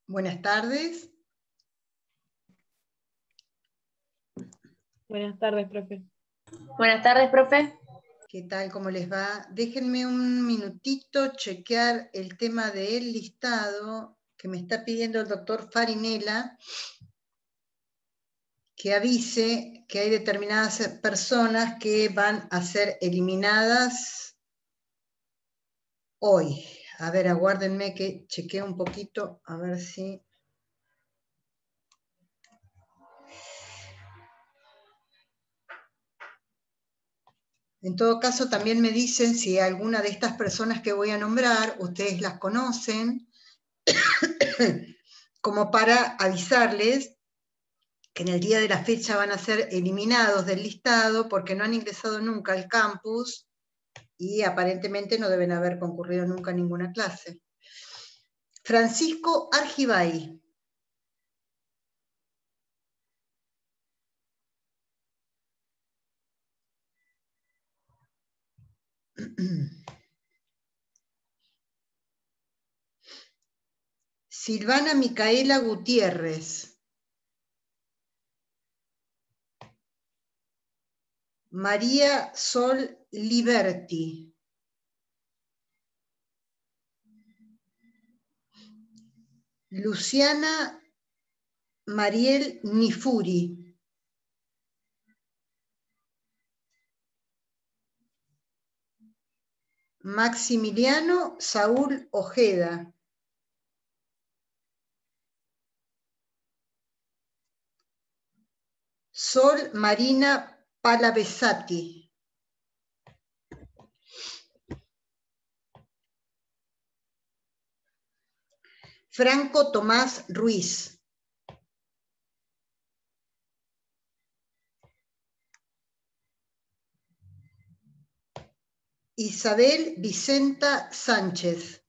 Buenas tardes. Buenas tardes, profe. Buenas tardes, profe. ¿Qué tal? ¿Cómo les va? Déjenme un minutito chequear el tema del listado que me está pidiendo el doctor Farinella, que avise que hay determinadas personas que van a ser eliminadas hoy. A ver, aguárdenme que chequeo un poquito, a ver si... En todo caso, también me dicen si alguna de estas personas que voy a nombrar, ustedes las conocen, como para avisarles que en el día de la fecha van a ser eliminados del listado porque no han ingresado nunca al campus y aparentemente no deben haber concurrido nunca a ninguna clase. Francisco Argibay. Silvana Micaela Gutiérrez. María Sol Liberti. Luciana Mariel Nifuri. Maximiliano Saúl Ojeda. Sol Marina Palavesati. Franco Tomás Ruiz. Isabel Vicenta Sánchez.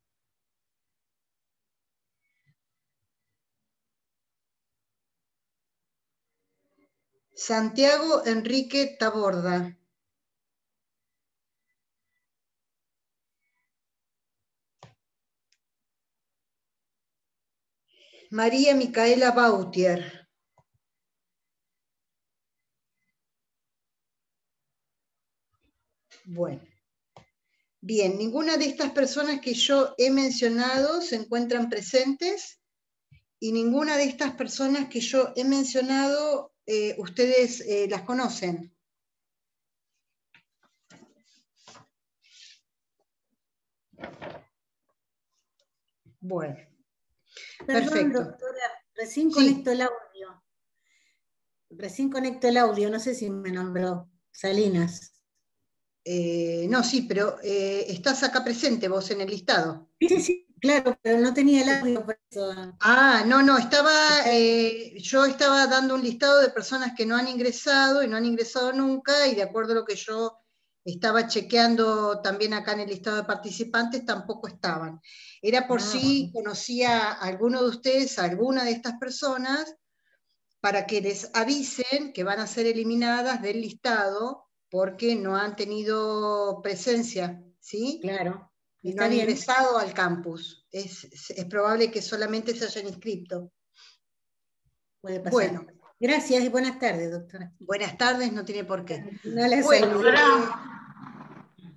Santiago Enrique Taborda. María Micaela Bautier. Bueno. Bien, ninguna de estas personas que yo he mencionado se encuentran presentes y ninguna de estas personas que yo he mencionado ustedes las conocen. Bueno, Perdón, perfecto. doctora, recién Sí. conecto el audio. Recién conecto el audio, no sé si me nombró Salinas. No, sí, pero estás acá presente vos en el listado. Sí, claro, pero no tenía el audio por eso. Ah, no, yo estaba dando un listado de personas que no han ingresado y no han ingresado nunca, y de acuerdo a lo que yo estaba chequeando también acá en el listado de participantes, tampoco estaban. Era por si conocía a alguno de ustedes, a alguna de estas personas, para que les avisen que van a ser eliminadas del listado porque no han tenido presencia, ¿sí? Claro. Y no han ingresado al campus. Es probable que solamente se hayan inscrito. Puede pasar. Bueno. Gracias y buenas tardes, doctora. Buenas tardes, no tiene por qué. No la Bueno,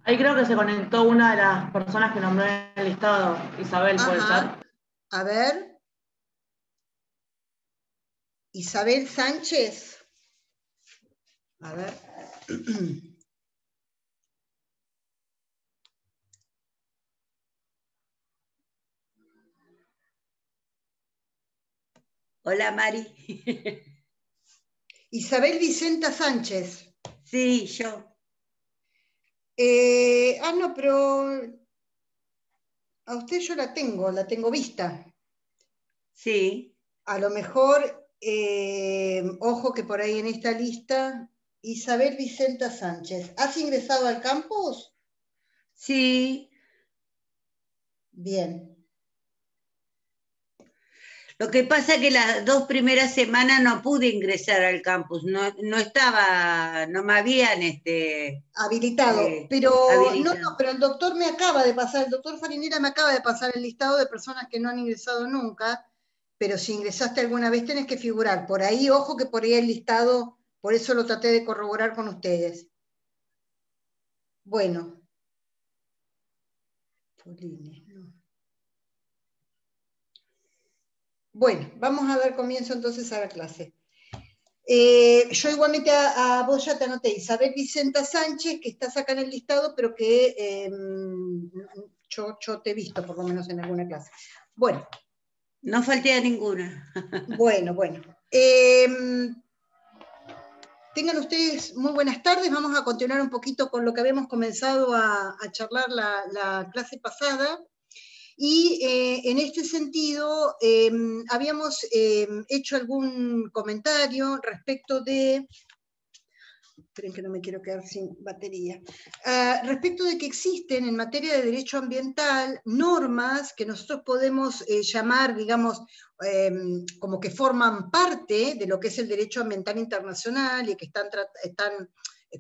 ahí creo que se conectó una de las personas que nombró en el listado, Isabel, ¿puede ser? A ver. Isabel Sánchez. A ver. Hola, Mari. Isabel Vicenta Sánchez. Sí, yo. No, pero a usted yo la tengo vista. Sí. A lo mejor, ojo que por ahí en esta lista, Isabel Vicenta Sánchez. ¿Has ingresado al campus? Sí. Bien. Lo que pasa es que las 2 primeras semanas no pude ingresar al campus, no estaba, no me habían habilitado, pero habilitado. pero el doctor me acaba de pasar, el doctor Farinera me acaba de pasar el listado de personas que no han ingresado nunca, pero si ingresaste alguna vez tenés que figurar. Por ahí, ojo que por ahí el listado, por eso lo traté de corroborar con ustedes. Bueno. Polines, no. Bueno, vamos a dar comienzo entonces a la clase. Yo igualmente a vos ya te anoté, Isabel Vicenta Sánchez, que estás acá en el listado, pero que yo te he visto por lo menos en alguna clase. Bueno. No falté a ninguna. Bueno. Tengan ustedes muy buenas tardes. Vamos a continuar un poquito con lo que habíamos comenzado a charlar la clase pasada. Y en este sentido, habíamos hecho algún comentario respecto de... Esperen que no me quiero quedar sin batería. Respecto de que existen en materia de derecho ambiental normas que nosotros podemos llamar, digamos, como que forman parte de lo que es el derecho ambiental internacional y que están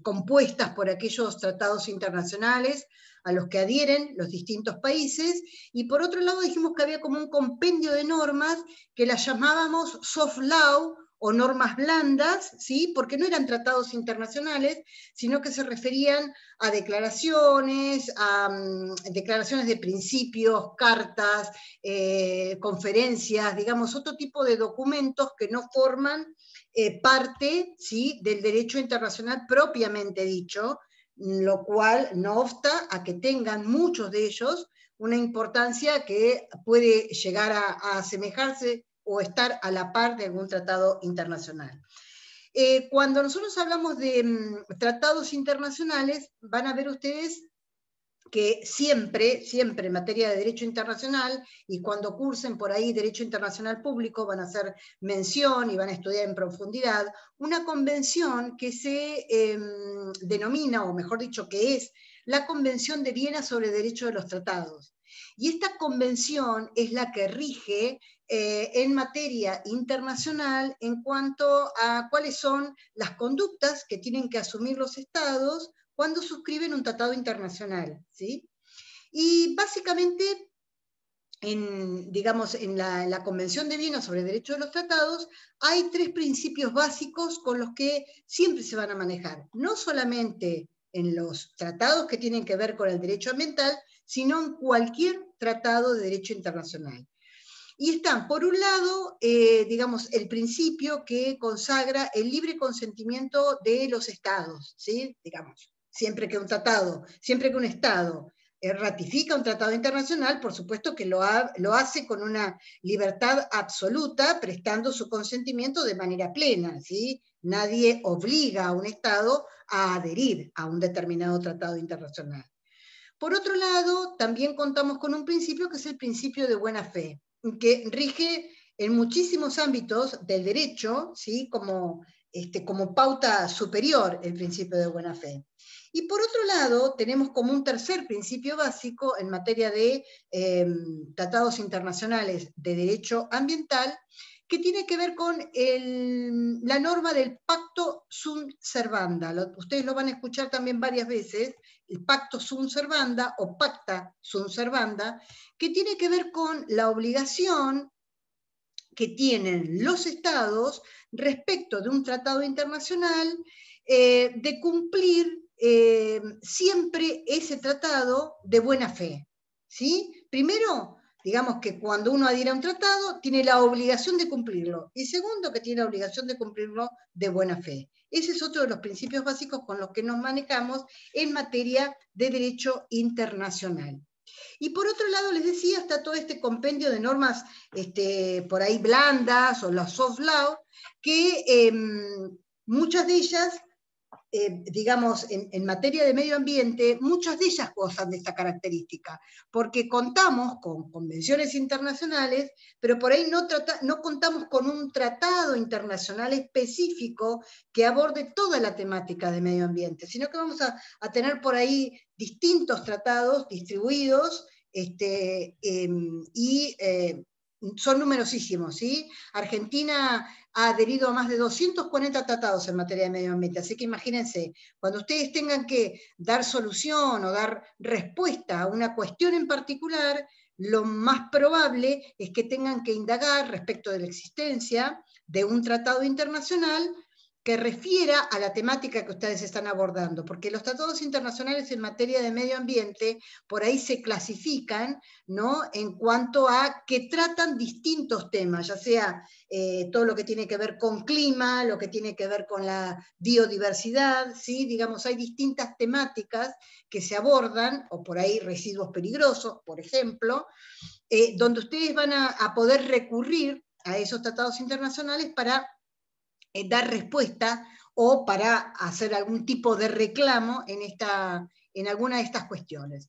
compuestas por aquellos tratados internacionales a los que adhieren los distintos países, y por otro lado dijimos que había como un compendio de normas que las llamábamos soft law, o normas blandas, ¿sí? Porque no eran tratados internacionales, sino que se referían a declaraciones de principios, cartas, conferencias, digamos, otro tipo de documentos que no forman parte, ¿sí?, del derecho internacional propiamente dicho, lo cual no obsta a que tengan muchos de ellos una importancia que puede llegar a asemejarse o estar a la par de algún tratado internacional. Cuando nosotros hablamos de tratados internacionales, van a ver ustedes que siempre en materia de derecho internacional, y cuando cursen por ahí derecho internacional público, van a hacer mención y van a estudiar en profundidad una convención que se denomina, o mejor dicho, que es la Convención de Viena sobre Derecho de los Tratados. Y esta convención es la que rige en materia internacional en cuanto a cuáles son las conductas que tienen que asumir los estados cuando suscriben un tratado internacional, ¿sí? Y básicamente, en la Convención de Viena sobre Derecho de los Tratados, hay 3 principios básicos con los que siempre se van a manejar, no solamente en los tratados que tienen que ver con el derecho ambiental, sino en cualquier tratado de derecho internacional. Y están, por un lado, el principio que consagra el libre consentimiento de los estados, ¿sí? Digamos, siempre que un estado ratifica un tratado internacional, por supuesto que lo hace con una libertad absoluta, prestando su consentimiento de manera plena, ¿sí? Nadie obliga a un estado a adherir a un determinado tratado internacional. Por otro lado, también contamos con un principio que es el principio de buena fe, que rige en muchísimos ámbitos del derecho, ¿sí? como pauta superior el principio de buena fe. Y por otro lado, tenemos como un tercer principio básico en materia de tratados internacionales de derecho ambiental, que tiene que ver con la norma del pacto sunt servanda. Ustedes lo van a escuchar también varias veces, el pacto sunt servanda o pacta sunt servanda, que tiene que ver con la obligación que tienen los estados respecto de un tratado internacional de cumplir siempre ese tratado de buena fe, ¿sí? Primero, digamos que cuando uno adhiere a un tratado, tiene la obligación de cumplirlo. Y segundo, que tiene la obligación de cumplirlo de buena fe. Ese es otro de los principios básicos con los que nos manejamos en materia de derecho internacional. Y por otro lado, les decía, está todo este compendio de normas por ahí blandas o las soft law, que muchas de ellas, en materia de medio ambiente, muchas de ellas gozan de esta característica, porque contamos con convenciones internacionales, pero por ahí no contamos con un tratado internacional específico que aborde toda la temática de medio ambiente, sino que vamos a tener por ahí distintos tratados distribuidos y son numerosísimos, ¿sí? Argentina ha adherido a más de 240 tratados en materia de medio ambiente, así que imagínense, cuando ustedes tengan que dar solución o dar respuesta a una cuestión en particular, lo más probable es que tengan que indagar respecto de la existencia de un tratado internacional que refiera a la temática que ustedes están abordando, porque los tratados internacionales en materia de medio ambiente por ahí se clasifican, ¿no?, en cuanto a que tratan distintos temas, ya sea todo lo que tiene que ver con clima, lo que tiene que ver con la biodiversidad, ¿sí? Digamos, hay distintas temáticas que se abordan, o por ahí residuos peligrosos, por ejemplo, donde ustedes van a poder recurrir a esos tratados internacionales para dar respuesta o para hacer algún tipo de reclamo en alguna de estas cuestiones.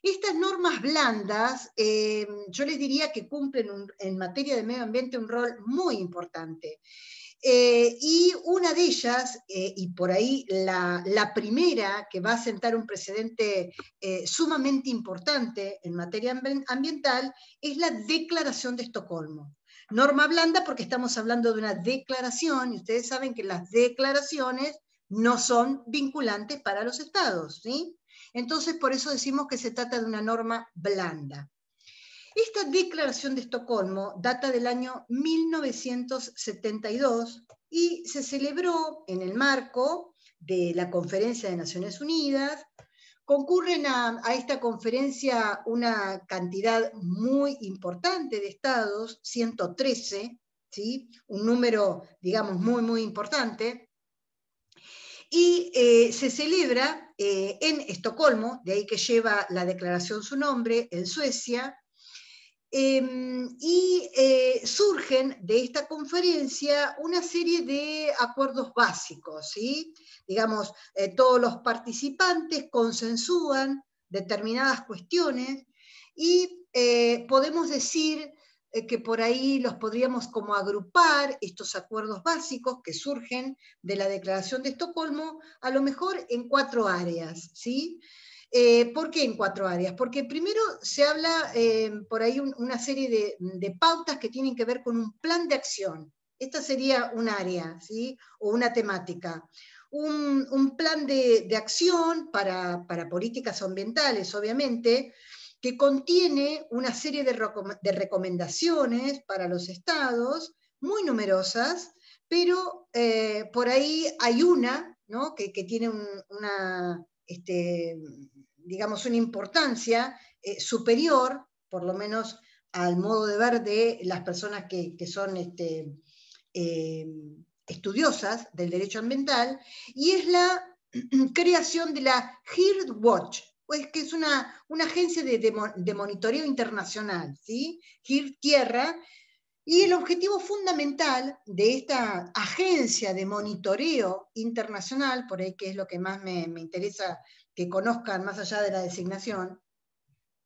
Estas normas blandas, yo les diría que cumplen en materia de medio ambiente un rol muy importante. Y una de ellas, y por ahí la primera que va a sentar un precedente sumamente importante en materia ambiental, es la Declaración de Estocolmo. Norma blanda porque estamos hablando de una declaración, y ustedes saben que las declaraciones no son vinculantes para los estados, ¿sí? Entonces, por eso decimos que se trata de una norma blanda. Esta Declaración de Estocolmo data del año 1972 y se celebró en el marco de la Conferencia de Naciones Unidas. Concurren a esta conferencia una cantidad muy importante de estados, 113, ¿sí? Un número, digamos, muy, muy importante. Y se celebra en Estocolmo, de ahí que lleva la declaración su nombre, en Suecia, y surgen de esta conferencia una serie de acuerdos básicos, ¿sí? Digamos, todos los participantes consensúan determinadas cuestiones y podemos decir que por ahí los podríamos como agrupar, estos acuerdos básicos que surgen de la Declaración de Estocolmo, a lo mejor en 4 áreas, ¿sí? ¿Por qué en 4 áreas? Porque primero se habla por ahí una serie de pautas que tienen que ver con un plan de acción. Esta sería un área, ¿sí? O una temática. Un plan de acción para políticas ambientales, obviamente, que contiene una serie de recomendaciones para los estados, muy numerosas, pero por ahí hay una, ¿no?, que tiene una digamos, una importancia superior, por lo menos al modo de ver de las personas que son estudiosas del derecho ambiental, y es la creación de la Earthwatch, pues, que es una agencia de monitoreo internacional, ¿sí? Earth Tierra. Y el objetivo fundamental de esta agencia de monitoreo internacional, por ahí que es lo que más me interesa que conozcan más allá de la designación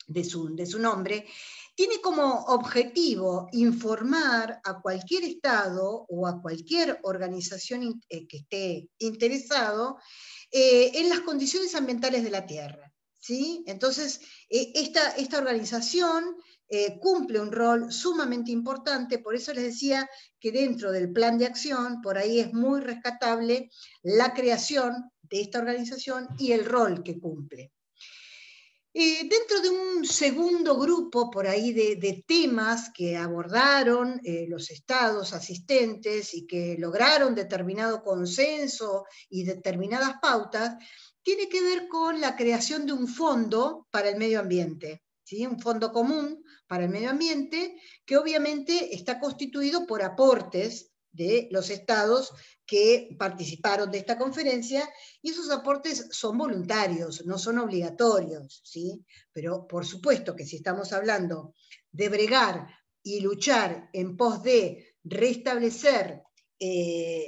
de su nombre, tiene como objetivo informar a cualquier estado o a cualquier organización que esté interesado en las condiciones ambientales de la Tierra, ¿sí? Entonces, esta organización cumple un rol sumamente importante, por eso les decía que dentro del plan de acción, por ahí es muy rescatable la creación de esta organización y el rol que cumple. Dentro de un segundo grupo por ahí de temas que abordaron los estados asistentes y que lograron determinado consenso y determinadas pautas, tiene que ver con la creación de un fondo para el medio ambiente, ¿sí? Un fondo común para el medio ambiente que obviamente está constituido por aportes de los estados que participaron de esta conferencia, y esos aportes son voluntarios, no son obligatorios, ¿sí? Pero por supuesto que si estamos hablando de bregar y luchar en pos de restablecer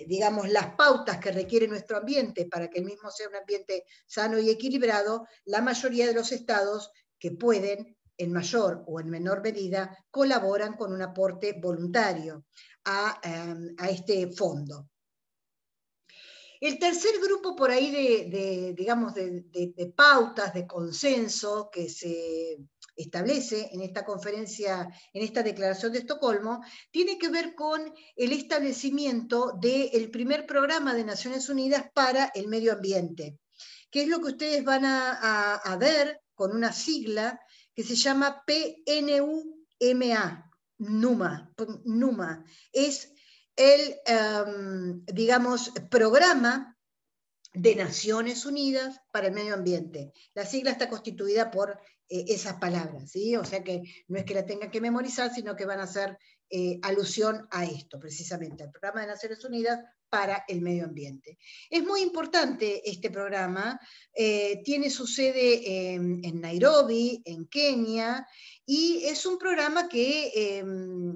digamos, las pautas que requiere nuestro ambiente para que el mismo sea un ambiente sano y equilibrado, la mayoría de los estados que pueden, en mayor o en menor medida, colaboran con un aporte voluntario a este fondo. El tercer grupo por ahí digamos, de pautas, de consenso que se establece en esta conferencia, en esta Declaración de Estocolmo, tiene que ver con el establecimiento del primer programa de Naciones Unidas para el medio ambiente, que es lo que ustedes van a ver con una sigla que se llama PNUMA, NUMA. Es el, digamos, programa de Naciones Unidas para el medio ambiente. La sigla está constituida por esas palabras, ¿sí? O sea que no es que la tengan que memorizar, sino que van a hacer alusión a esto, precisamente, al programa de Naciones Unidas para el medio ambiente. Es muy importante este programa, tiene su sede en Nairobi, en Kenia, y es un programa que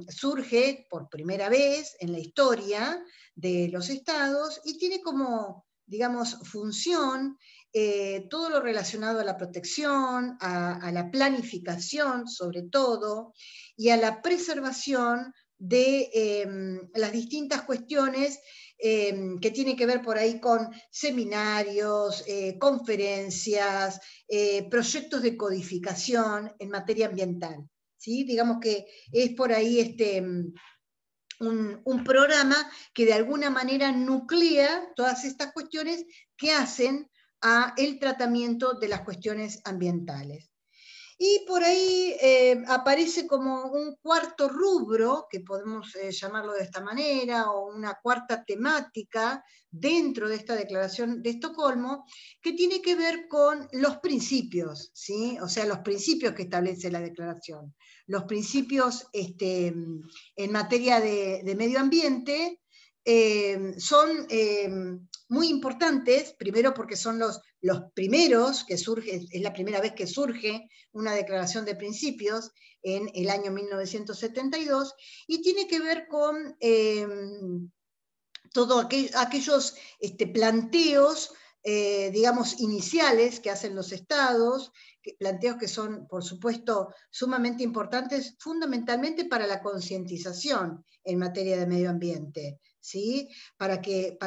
surge por primera vez en la historia de los estados y tiene como, digamos, función todo lo relacionado a la protección, a la planificación sobre todo, y a la preservación de las distintas cuestiones que tienen que ver por ahí con seminarios, conferencias, proyectos de codificación en materia ambiental, ¿sí? Digamos que es por ahí un programa que de alguna manera nuclea todas estas cuestiones que hacen a el tratamiento de las cuestiones ambientales. Y por ahí aparece como un cuarto rubro, que podemos llamarlo de esta manera, o una cuarta temática dentro de esta Declaración de Estocolmo, que tiene que ver con los principios, ¿sí? O sea, los principios que establece la Declaración. Los principios en materia de medio ambiente son muy importantes, primero porque son los primeros que surgen, es la primera vez que surge una declaración de principios en el año 1972, y tiene que ver con todos aquellos planteos, digamos, iniciales que hacen los estados, planteos que son, por supuesto, sumamente importantes, fundamentalmente para la concientización en materia de medio ambiente, ¿sí? Para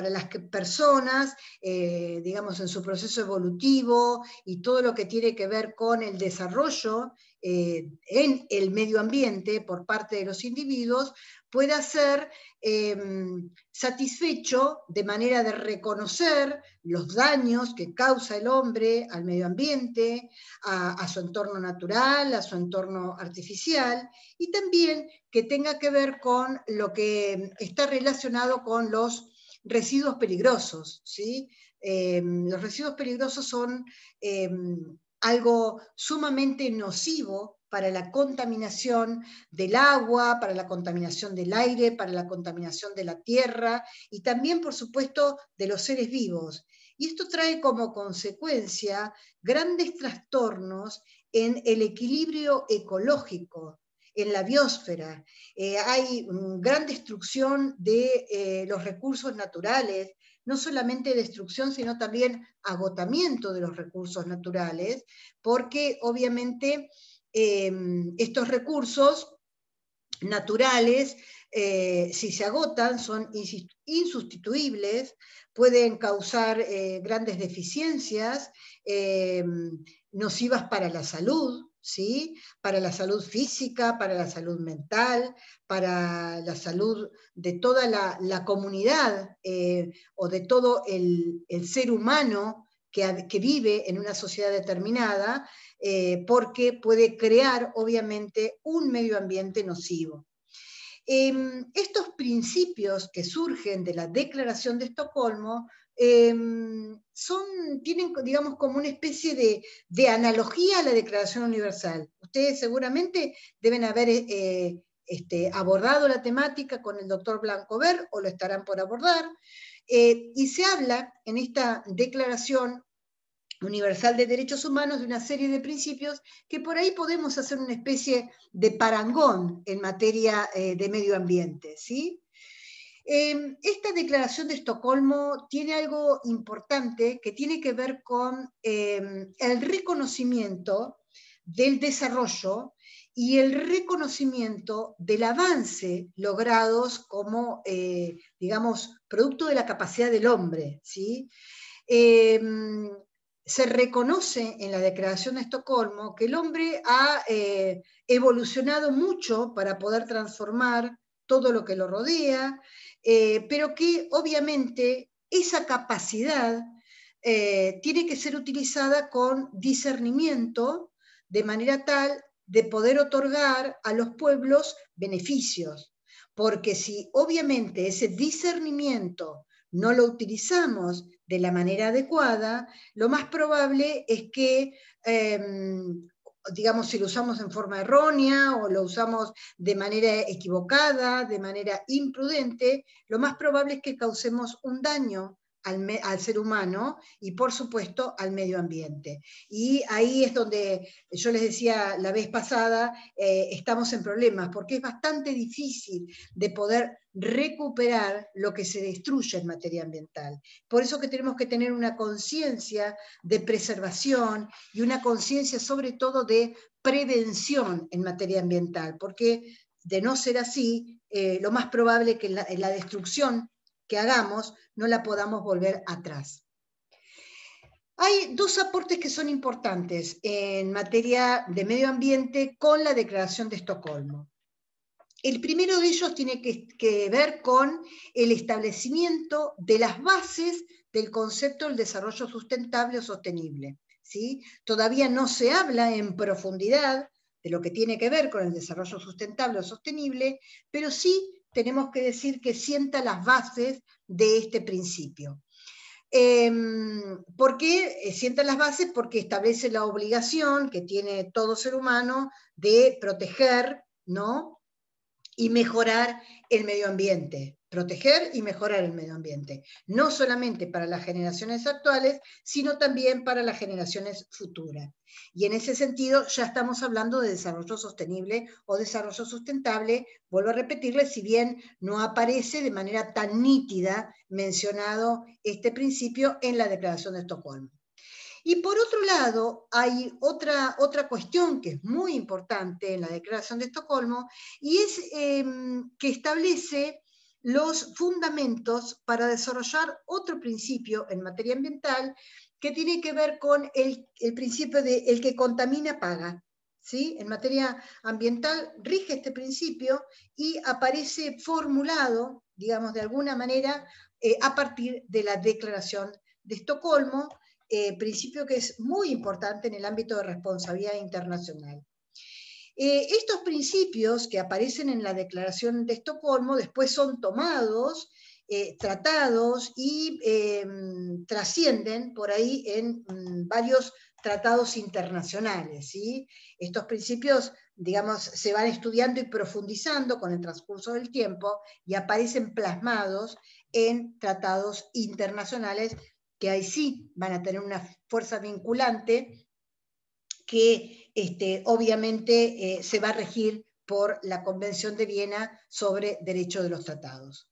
las personas, digamos, en su proceso evolutivo y todo lo que tiene que ver con el desarrollo en el medio ambiente por parte de los individuos, pueda ser satisfecho de manera de reconocer los daños que causa el hombre al medio ambiente, a su entorno natural, a su entorno artificial, y también que tenga que ver con lo que está relacionado con los residuos peligrosos, ¿sí? Los residuos peligrosos son algo sumamente nocivo para la contaminación del agua, para la contaminación del aire, para la contaminación de la tierra y también, por supuesto, de los seres vivos. Y esto trae como consecuencia grandes trastornos en el equilibrio ecológico, en la biosfera. Hay gran destrucción de los recursos naturales, no solamente destrucción, sino también agotamiento de los recursos naturales, porque obviamente estos recursos naturales, si se agotan, son insustituibles, pueden causar grandes deficiencias nocivas para la salud, ¿sí? Para la salud física, para la salud mental, para la salud de toda la comunidad o de todo el ser humano que vive en una sociedad determinada, porque puede crear, obviamente, un medio ambiente nocivo. Estos principios que surgen de la Declaración de Estocolmo tienen, digamos, como una especie de analogía a la Declaración Universal. Ustedes seguramente deben haber abordado la temática con el doctor Blancover, o lo estarán por abordar, y se habla en esta Declaración Universal de Derechos Humanos de una serie de principios que por ahí podemos hacer una especie de parangón en materia de medio ambiente, ¿sí? Esta Declaración de Estocolmo tiene algo importante que tiene que ver con el reconocimiento del desarrollo y el reconocimiento del avance logrados como, digamos, producto de la capacidad del hombre, ¿sí? se reconoce en la Declaración de Estocolmo que el hombre ha evolucionado mucho para poder transformar todo lo que lo rodea, pero que obviamente esa capacidad tiene que ser utilizada con discernimiento, de manera tal de poder otorgar a los pueblos beneficios. Porque si obviamente ese discernimiento no lo utilizamos de la manera adecuada, lo más probable es que, digamos, si lo usamos en forma errónea o lo usamos de manera equivocada, de manera imprudente, lo más probable es que causemos un daño al ser humano y, por supuesto, al medio ambiente. Y ahí es donde yo les decía la vez pasada, estamos en problemas, porque es bastante difícil de poder recuperar lo que se destruye en materia ambiental. Por eso que tenemos que tener una conciencia de preservación y una conciencia sobre todo de prevención en materia ambiental, porque de no ser así, lo más probable es que la destrucción que hagamos no la podamos volver atrás. Hay dos aportes que son importantes en materia de medio ambiente con la Declaración de Estocolmo. El primero de ellos tiene que ver con el establecimiento de las bases del concepto del desarrollo sustentable o sostenible, ¿sí? Todavía no se habla en profundidad de lo que tiene que ver con el desarrollo sustentable o sostenible, pero sí tenemos que decir que sienta las bases de este principio. ¿Por qué sienta las bases? Porque establece la obligación que tiene todo ser humano de proteger, ¿no?, y mejorar el medio ambiente. Proteger y mejorar el medio ambiente. No solamente para las generaciones actuales, sino también para las generaciones futuras. Y en ese sentido ya estamos hablando de desarrollo sostenible o desarrollo sustentable. Vuelvo a repetirle, si bien no aparece de manera tan nítida mencionado este principio en la Declaración de Estocolmo. Y por otro lado, hay otra cuestión que es muy importante en la Declaración de Estocolmo, y es que establece los fundamentos para desarrollar otro principio en materia ambiental que tiene que ver con el principio de el que contamina paga. ¿Sí? En materia ambiental rige este principio y aparece formulado, digamos, de alguna manera, a partir de la Declaración de Estocolmo, principio que es muy importante en el ámbito de responsabilidad internacional. Estos principios que aparecen en la Declaración de Estocolmo después son tomados, tratados y trascienden por ahí en varios tratados internacionales, ¿sí? Estos principios, digamos, se van estudiando y profundizando con el transcurso del tiempo y aparecen plasmados en tratados internacionales que ahí sí van a tener una fuerza vinculante que obviamente se va a regir por la Convención de Viena sobre Derecho de los Tratados.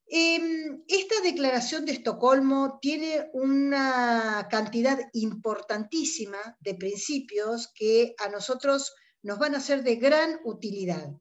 Esta Declaración de Estocolmo tiene una cantidad importantísima de principios que a nosotros nos van a ser de gran utilidad.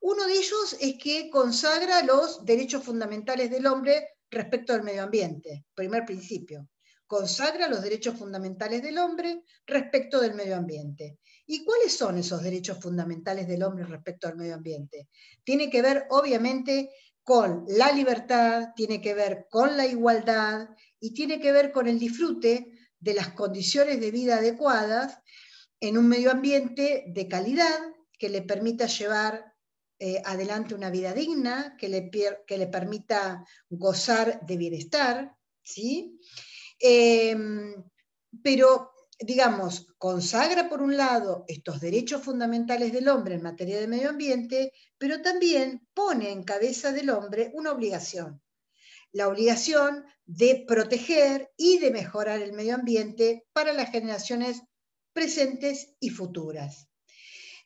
Uno de ellos es que consagra los derechos fundamentales del hombre respecto al medio ambiente. Primer principio. Consagra los derechos fundamentales del hombre respecto del medio ambiente. ¿Y cuáles son esos derechos fundamentales del hombre respecto al medio ambiente? Tiene que ver, obviamente, con la libertad, tiene que ver con la igualdad y tiene que ver con el disfrute de las condiciones de vida adecuadas en un medio ambiente de calidad que le permita llevar adelante una vida digna, que le permita gozar de bienestar, ¿sí? Pero, digamos, consagra por un lado estos derechos fundamentales del hombre en materia de medio ambiente, pero también pone en cabeza del hombre una obligación, la obligación de proteger y de mejorar el medio ambiente para las generaciones presentes y futuras.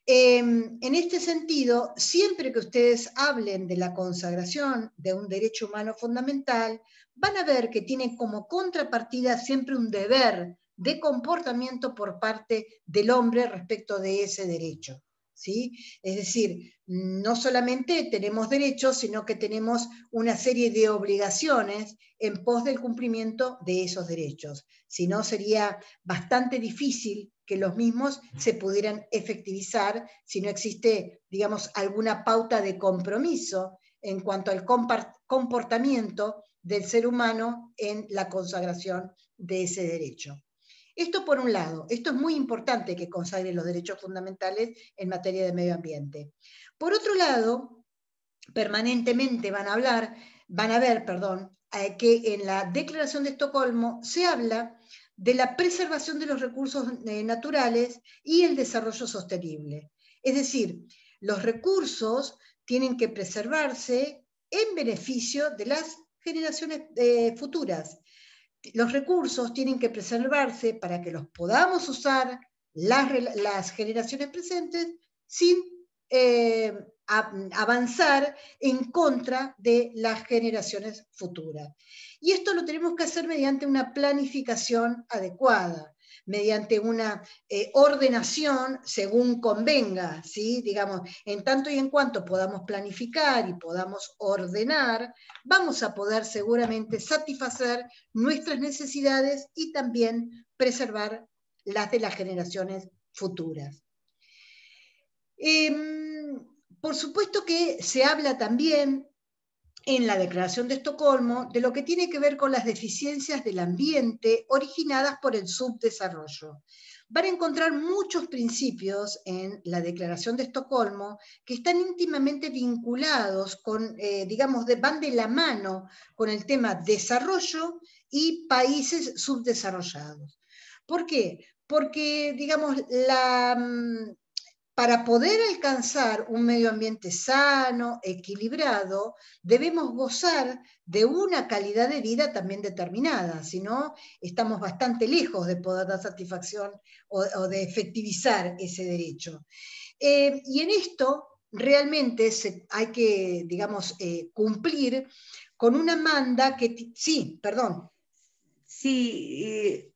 En este sentido, siempre que ustedes hablen de la consagración de un derecho humano fundamental, van a ver que tiene como contrapartida siempre un deber de comportamiento por parte del hombre respecto de ese derecho, ¿sí? Es decir, no solamente tenemos derechos, sino que tenemos una serie de obligaciones en pos del cumplimiento de esos derechos. Si no, sería bastante difícil que los mismos se pudieran efectivizar si no existe, digamos, alguna pauta de compromiso en cuanto al comportamiento del ser humano en la consagración de ese derecho. Esto por un lado, esto es muy importante que consagre los derechos fundamentales en materia de medio ambiente. Por otro lado, permanentemente van a ver, que en la Declaración de Estocolmo se habla de la preservación de los recursos naturales y el desarrollo sostenible. Es decir, los recursos tienen que preservarse en beneficio de las generaciones futuras. Los recursos tienen que preservarse para que los podamos usar las generaciones presentes sin avanzar en contra de las generaciones futuras. Y esto lo tenemos que hacer mediante una planificación adecuada, mediante una ordenación según convenga, ¿sí? Digamos, en tanto y en cuanto podamos planificar y podamos ordenar, vamos a poder seguramente satisfacer nuestras necesidades y también preservar las de las generaciones futuras. Por supuesto que se habla también en la Declaración de Estocolmo de lo que tiene que ver con las deficiencias del ambiente originadas por el subdesarrollo. Van a encontrar muchos principios en la Declaración de Estocolmo que están íntimamente vinculados con, digamos, van de la mano con el tema desarrollo y países subdesarrollados. ¿Por qué? Porque, digamos, para poder alcanzar un medio ambiente sano, equilibrado, debemos gozar de una calidad de vida también determinada, si no, estamos bastante lejos de poder dar satisfacción o de efectivizar ese derecho. Y en esto realmente hay que, digamos, cumplir con una manda que... Sí, perdón. Sí,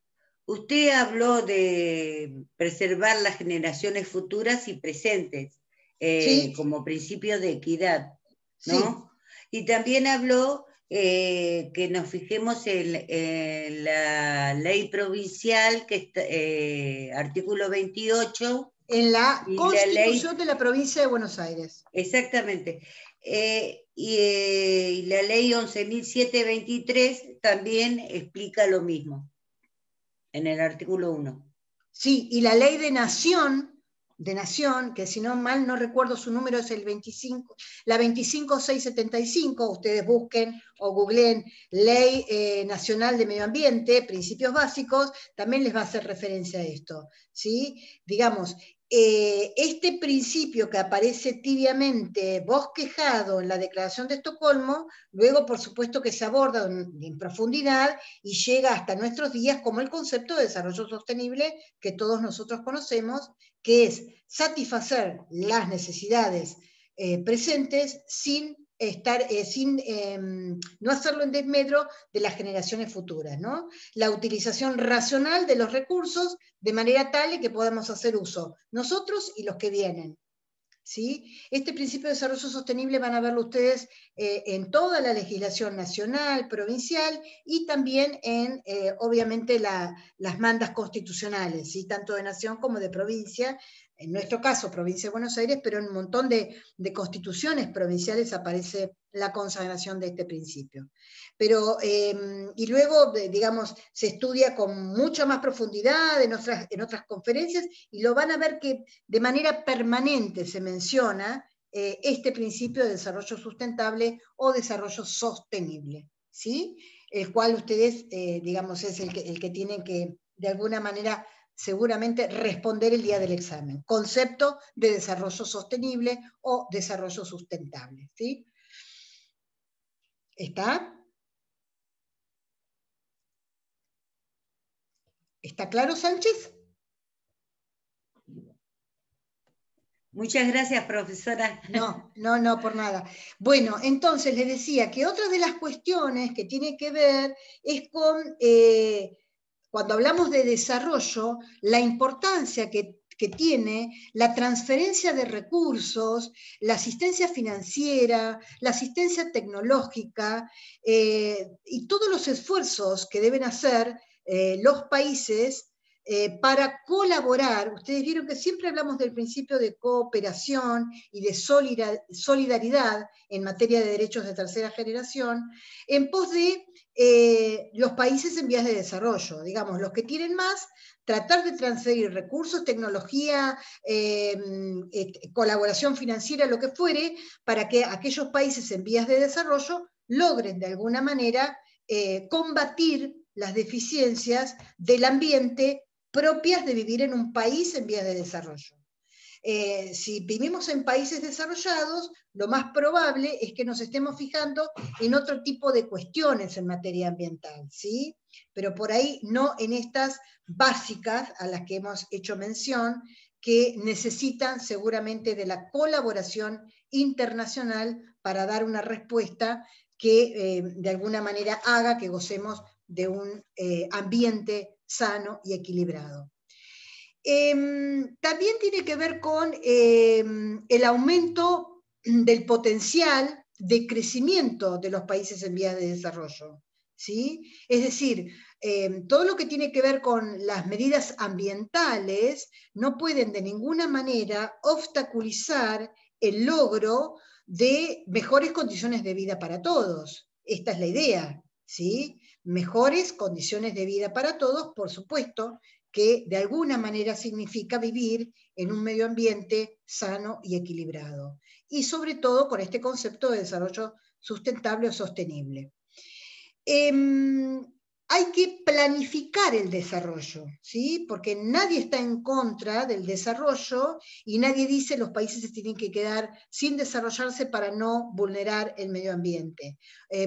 usted habló de preservar las generaciones futuras y presentes Sí. como principio de equidad, ¿no? Sí. Y también habló que nos fijemos en la ley provincial, que está, artículo 28. En la Constitución de la Provincia de Buenos Aires. Exactamente. Y la ley 11.723 también explica lo mismo, en el artículo 1. Sí, y la ley de nación, que si no mal no recuerdo su número es la 25675, ustedes busquen o googleen Ley Nacional de Medio Ambiente, Principios Básicos, también les va a hacer referencia a esto, ¿sí? Digamos, este principio que aparece tibiamente bosquejado en la Declaración de Estocolmo, luego por supuesto que se aborda en profundidad y llega hasta nuestros días como el concepto de desarrollo sostenible que todos nosotros conocemos, que es satisfacer las necesidades presentes sin no hacerlo en desmedro de las generaciones futuras, ¿no? La utilización racional de los recursos de manera tal que podamos hacer uso nosotros y los que vienen, ¿sí? Este principio de desarrollo sostenible van a verlo ustedes en toda la legislación nacional, provincial y también en, obviamente, las mandas constitucionales, ¿sí? Tanto de nación como de provincia. En nuestro caso, provincia de Buenos Aires, pero en un montón de constituciones provinciales aparece la consagración de este principio. Pero, y luego, digamos, se estudia con mucha más profundidad en otras conferencias y lo van a ver que de manera permanente se menciona este principio de desarrollo sustentable o desarrollo sostenible, ¿sí? El cual ustedes, digamos, es el que tienen que, de alguna manera, seguramente responder el día del examen. Concepto de desarrollo sostenible o desarrollo sustentable, ¿sí? ¿Está? ¿Está claro, Sánchez? Muchas gracias, profesora. No, por nada. Bueno, entonces les decía que otra de las cuestiones que tiene que ver es con, cuando hablamos de desarrollo, la importancia que que tiene la transferencia de recursos, la asistencia financiera, la asistencia tecnológica y todos los esfuerzos que deben hacer los países para colaborar. Ustedes vieron que siempre hablamos del principio de cooperación y de solidaridad en materia de derechos de tercera generación, en pos de los países en vías de desarrollo, digamos, los que tienen más, tratar de transferir recursos, tecnología, colaboración financiera, lo que fuere, para que aquellos países en vías de desarrollo logren de alguna manera combatir las deficiencias del ambiente propias de vivir en un país en vías de desarrollo. Si vivimos en países desarrollados, lo más probable es que nos estemos fijando en otro tipo de cuestiones en materia ambiental, ¿sí? Pero por ahí no en estas básicas a las que hemos hecho mención, que necesitan seguramente de la colaboración internacional para dar una respuesta que de alguna manera haga que gocemos de un ambiente sano y equilibrado. También tiene que ver con el aumento del potencial de crecimiento de los países en vías de desarrollo, ¿sí? Es decir, todo lo que tiene que ver con las medidas ambientales no pueden de ninguna manera obstaculizar el logro de mejores condiciones de vida para todos. Esta es la idea, ¿sí? Mejores condiciones de vida para todos, por supuesto, que de alguna manera significa vivir en un medio ambiente sano y equilibrado. Y sobre todo con este concepto de desarrollo sustentable o sostenible. Hay que planificar el desarrollo, ¿sí? Porque nadie está en contra del desarrollo y nadie dice los países se tienen que quedar sin desarrollarse para no vulnerar el medio ambiente,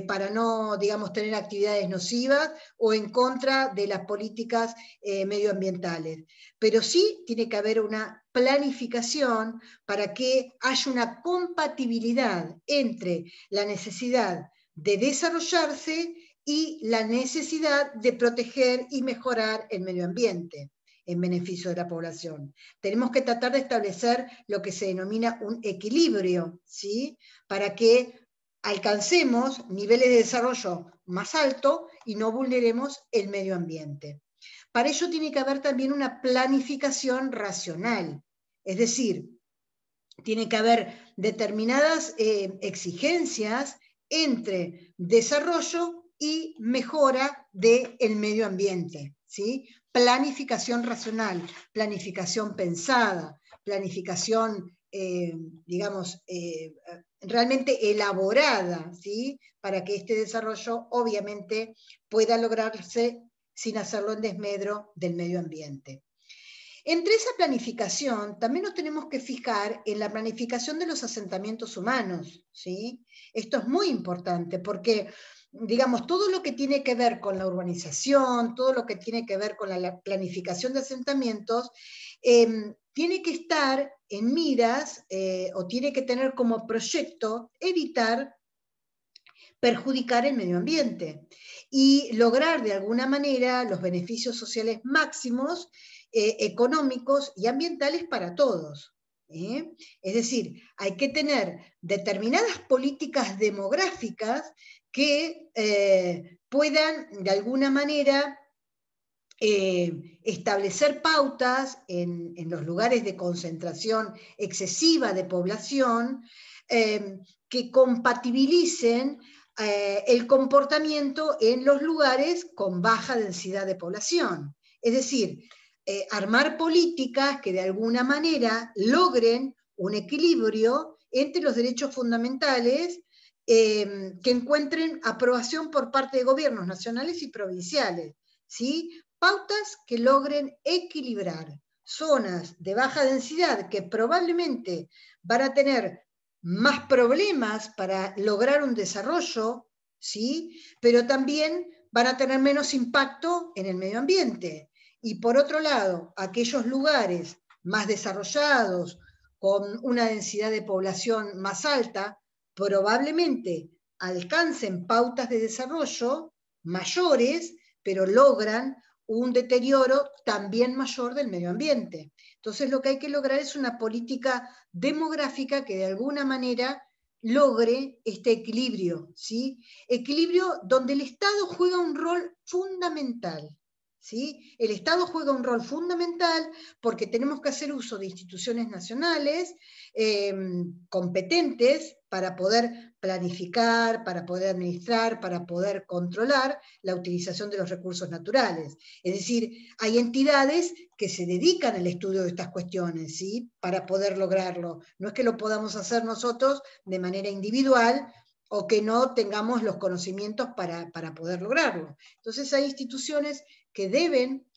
para no, digamos, tener actividades nocivas o en contra de las políticas medioambientales. Pero sí tiene que haber una planificación para que haya una compatibilidad entre la necesidad de desarrollarse y la necesidad de proteger y mejorar el medio ambiente en beneficio de la población. Tenemos que tratar de establecer lo que se denomina un equilibrio, ¿sí? Para que alcancemos niveles de desarrollo más altos y no vulneremos el medio ambiente. Para ello tiene que haber también una planificación racional, es decir, tiene que haber determinadas exigencias entre desarrollo y mejora del medio ambiente, ¿sí? Planificación racional, planificación pensada, planificación, digamos, realmente elaborada, ¿sí? Para que este desarrollo obviamente pueda lograrse sin hacerlo en desmedro del medio ambiente. Entre esa planificación también nos tenemos que fijar en la planificación de los asentamientos humanos, ¿sí? Esto es muy importante porque, digamos, todo lo que tiene que ver con la urbanización, todo lo que tiene que ver con la planificación de asentamientos, tiene que estar en miras o tiene que tener como proyecto evitar perjudicar el medio ambiente y lograr de alguna manera los beneficios sociales máximos económicos y ambientales para todos. Es decir, hay que tener determinadas políticas demográficas que puedan de alguna manera establecer pautas en los lugares de concentración excesiva de población que compatibilicen el comportamiento en los lugares con baja densidad de población. Es decir, armar políticas que de alguna manera logren un equilibrio entre los derechos fundamentales que encuentren aprobación por parte de gobiernos nacionales y provinciales, ¿sí? Pautas que logren equilibrar zonas de baja densidad que probablemente van a tener más problemas para lograr un desarrollo, ¿sí? Pero también van a tener menos impacto en el medio ambiente. Y por otro lado, aquellos lugares más desarrollados, con una densidad de población más alta, probablemente alcancen pautas de desarrollo mayores, pero logran un deterioro también mayor del medio ambiente. Entonces lo que hay que lograr es una política demográfica que de alguna manera logre este equilibrio, ¿sí? Equilibrio donde el Estado juega un rol fundamental. ¿Sí? El Estado juega un rol fundamental porque tenemos que hacer uso de instituciones nacionales competentes para poder planificar, para poder administrar, para poder controlar la utilización de los recursos naturales. Es decir, hay entidades que se dedican al estudio de estas cuestiones, ¿sí? Para poder lograrlo. No es que lo podamos hacer nosotros de manera individual, o que no tengamos los conocimientos para poder lograrlo. Entonces hay instituciones que deben,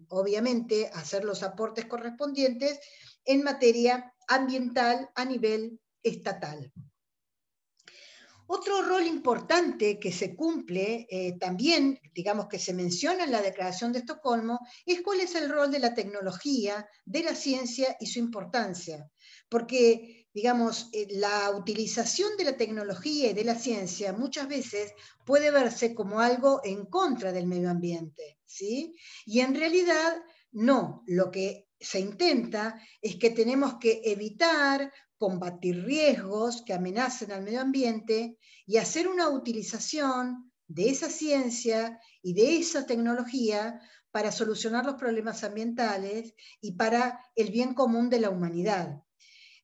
obviamente, hacer los aportes correspondientes en materia ambiental a nivel estatal. Otro rol importante que se cumple, también, digamos que se menciona en la Declaración de Estocolmo, es cuál es el rol de la tecnología, de la ciencia y su importancia. Porque, digamos, la utilización de la tecnología y de la ciencia muchas veces puede verse como algo en contra del medio ambiente, ¿sí? Y en realidad, no. Lo que se intenta es que tenemos que evitar, combatir riesgos que amenacen al medio ambiente y hacer una utilización de esa ciencia y de esa tecnología para solucionar los problemas ambientales y para el bien común de la humanidad.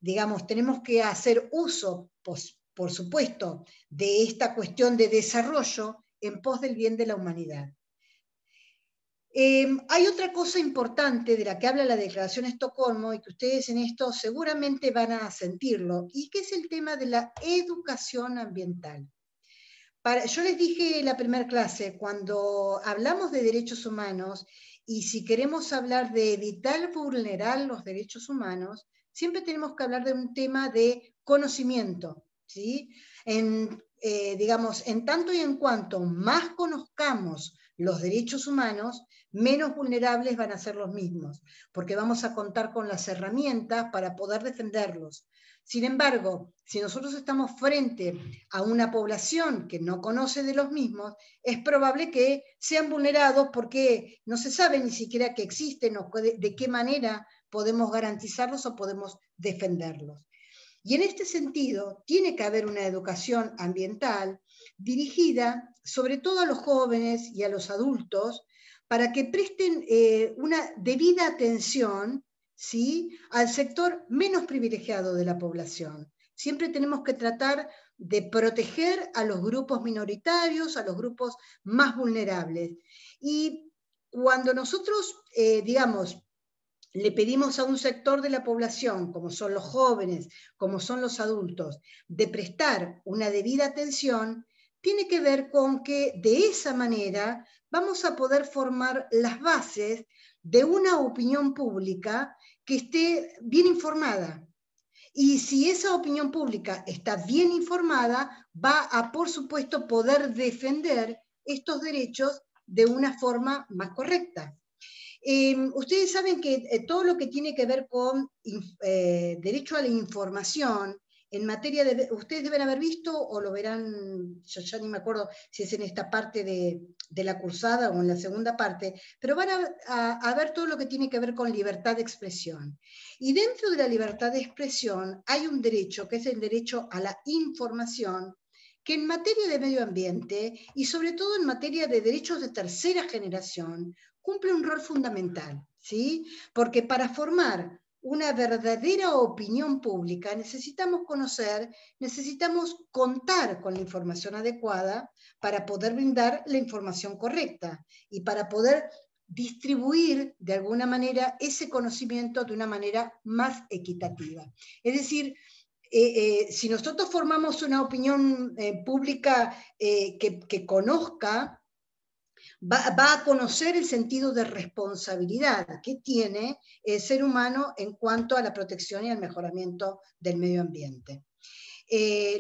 Digamos, tenemos que hacer uso, por supuesto, de esta cuestión de desarrollo en pos del bien de la humanidad. Hay otra cosa importante de la que habla la Declaración de Estocolmo y que ustedes en esto seguramente van a sentirlo, y que es el tema de la educación ambiental. Yo les dije en la primera clase, cuando hablamos de derechos humanos y si queremos hablar de evitar vulnerar los derechos humanos, siempre tenemos que hablar de un tema de conocimiento, ¿sí? Digamos, en tanto y en cuanto más conozcamos los derechos humanos, menos vulnerables van a ser los mismos, porque vamos a contar con las herramientas para poder defenderlos. Sin embargo, si nosotros estamos frente a una población que no conoce de los mismos, es probable que sean vulnerados porque no se sabe ni siquiera que existen o de qué manera podemos garantizarlos o podemos defenderlos. Y en este sentido, tiene que haber una educación ambiental dirigida sobre todo a los jóvenes y a los adultos para que presten una debida atención, ¿sí?, al sector menos privilegiado de la población. Siempre tenemos que tratar de proteger a los grupos minoritarios, a los grupos más vulnerables. Y cuando nosotros, digamos, le pedimos a un sector de la población, como son los jóvenes, como son los adultos, de prestar una debida atención, tiene que ver con que de esa manera vamos a poder formar las bases de una opinión pública que esté bien informada. Y si esa opinión pública está bien informada, va a, por supuesto, poder defender estos derechos de una forma más correcta. Ustedes saben que todo lo que tiene que ver con derecho a la información, en materia de, ustedes deben haber visto o lo verán, yo ya ni me acuerdo si es en esta parte de la cursada o en la segunda parte, pero van a ver todo lo que tiene que ver con libertad de expresión. Y dentro de la libertad de expresión hay un derecho que es el derecho a la información, que en materia de medio ambiente y sobre todo en materia de derechos de tercera generación cumple un rol fundamental, ¿sí? Porque para formar una verdadera opinión pública necesitamos conocer, necesitamos contar con la información adecuada para poder brindar la información correcta y para poder distribuir de alguna manera ese conocimiento de una manera más equitativa. Es decir, si nosotros formamos una opinión pública que conozca, va a conocer el sentido de responsabilidad que tiene el ser humano en cuanto a la protección y al mejoramiento del medio ambiente.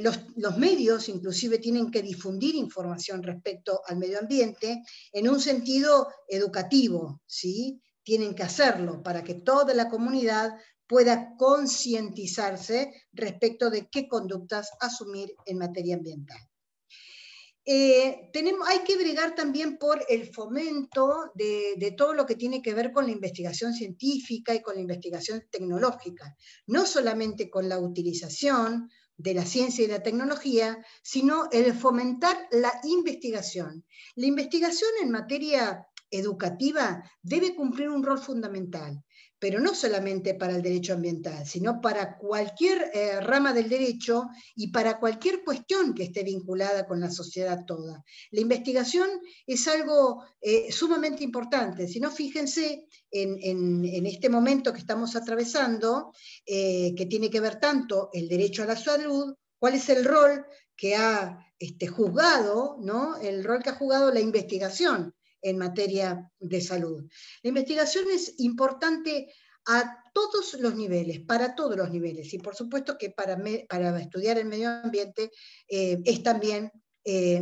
Los medios inclusive tienen que difundir información respecto al medio ambiente en un sentido educativo, ¿sí? Tienen que hacerlo para que toda la comunidad pueda concientizarse respecto de qué conductas asumir en materia ambiental. hay que bregar también por el fomento de todo lo que tiene que ver con la investigación científica y con la investigación tecnológica, no solamente con la utilización de la ciencia y la tecnología, sino el fomentar la investigación. La investigación en materia educativa debe cumplir un rol fundamental, pero no solamente para el derecho ambiental, sino para cualquier rama del derecho y para cualquier cuestión que esté vinculada con la sociedad toda. La investigación es algo sumamente importante, si no, fíjense en este momento que estamos atravesando, que tiene que ver tanto el derecho a la salud, cuál es el rol que ha juzgado, ¿no? El rol que ha jugado la investigación en materia de salud. La investigación es importante a todos los niveles, para todos los niveles, y por supuesto que para estudiar el medio ambiente es también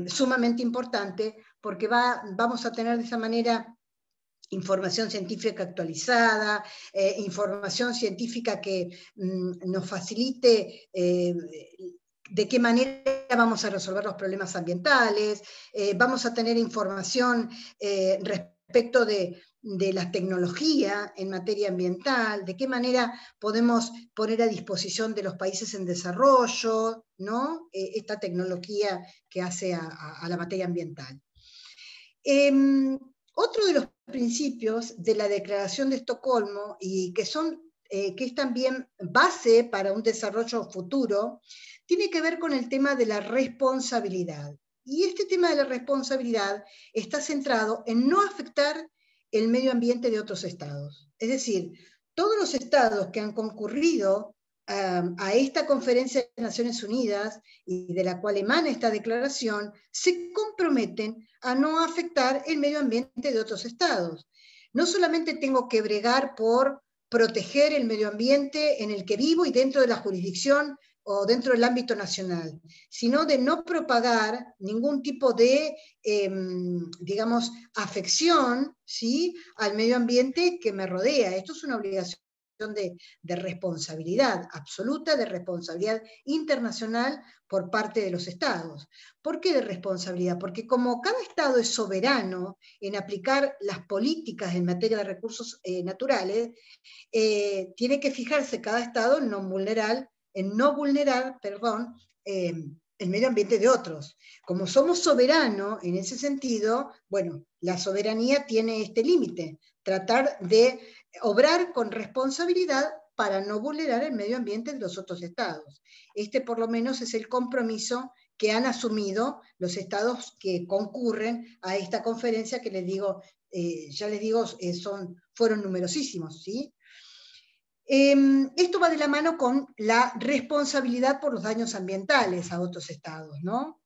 sumamente importante, porque vamos a tener de esa manera información científica actualizada, información científica que nos facilite de qué manera vamos a resolver los problemas ambientales, vamos a tener información respecto de la tecnología en materia ambiental, de qué manera podemos poner a disposición de los países en desarrollo, ¿no? Esta tecnología que hace a la materia ambiental. Otro de los principios de la Declaración de Estocolmo, y que es también base para un desarrollo futuro, tiene que ver con el tema de la responsabilidad. Y este tema de la responsabilidad está centrado en no afectar el medio ambiente de otros estados. Es decir, todos los estados que han concurrido a esta conferencia de Naciones Unidas y de la cual emana esta declaración, se comprometen a no afectar el medio ambiente de otros estados. No solamente tengo que bregar por proteger el medio ambiente en el que vivo y dentro de la jurisdicción o dentro del ámbito nacional, sino de no propagar ningún tipo de, digamos, afección, ¿sí?, al medio ambiente que me rodea. Esto es una obligación de responsabilidad absoluta, de responsabilidad internacional por parte de los estados. ¿Por qué de responsabilidad? Porque como cada estado es soberano en aplicar las políticas en materia de recursos naturales, tiene que fijarse cada estado en no vulnerar el medio ambiente de otros. Como somos soberanos en ese sentido, bueno, la soberanía tiene este límite, tratar de obrar con responsabilidad para no vulnerar el medio ambiente de los otros estados. Este por lo menos es el compromiso que han asumido los estados que concurren a esta conferencia que les digo, ya les digo, fueron numerosísimos, ¿sí? Esto va de la mano con la responsabilidad por los daños ambientales a otros estados, ¿no?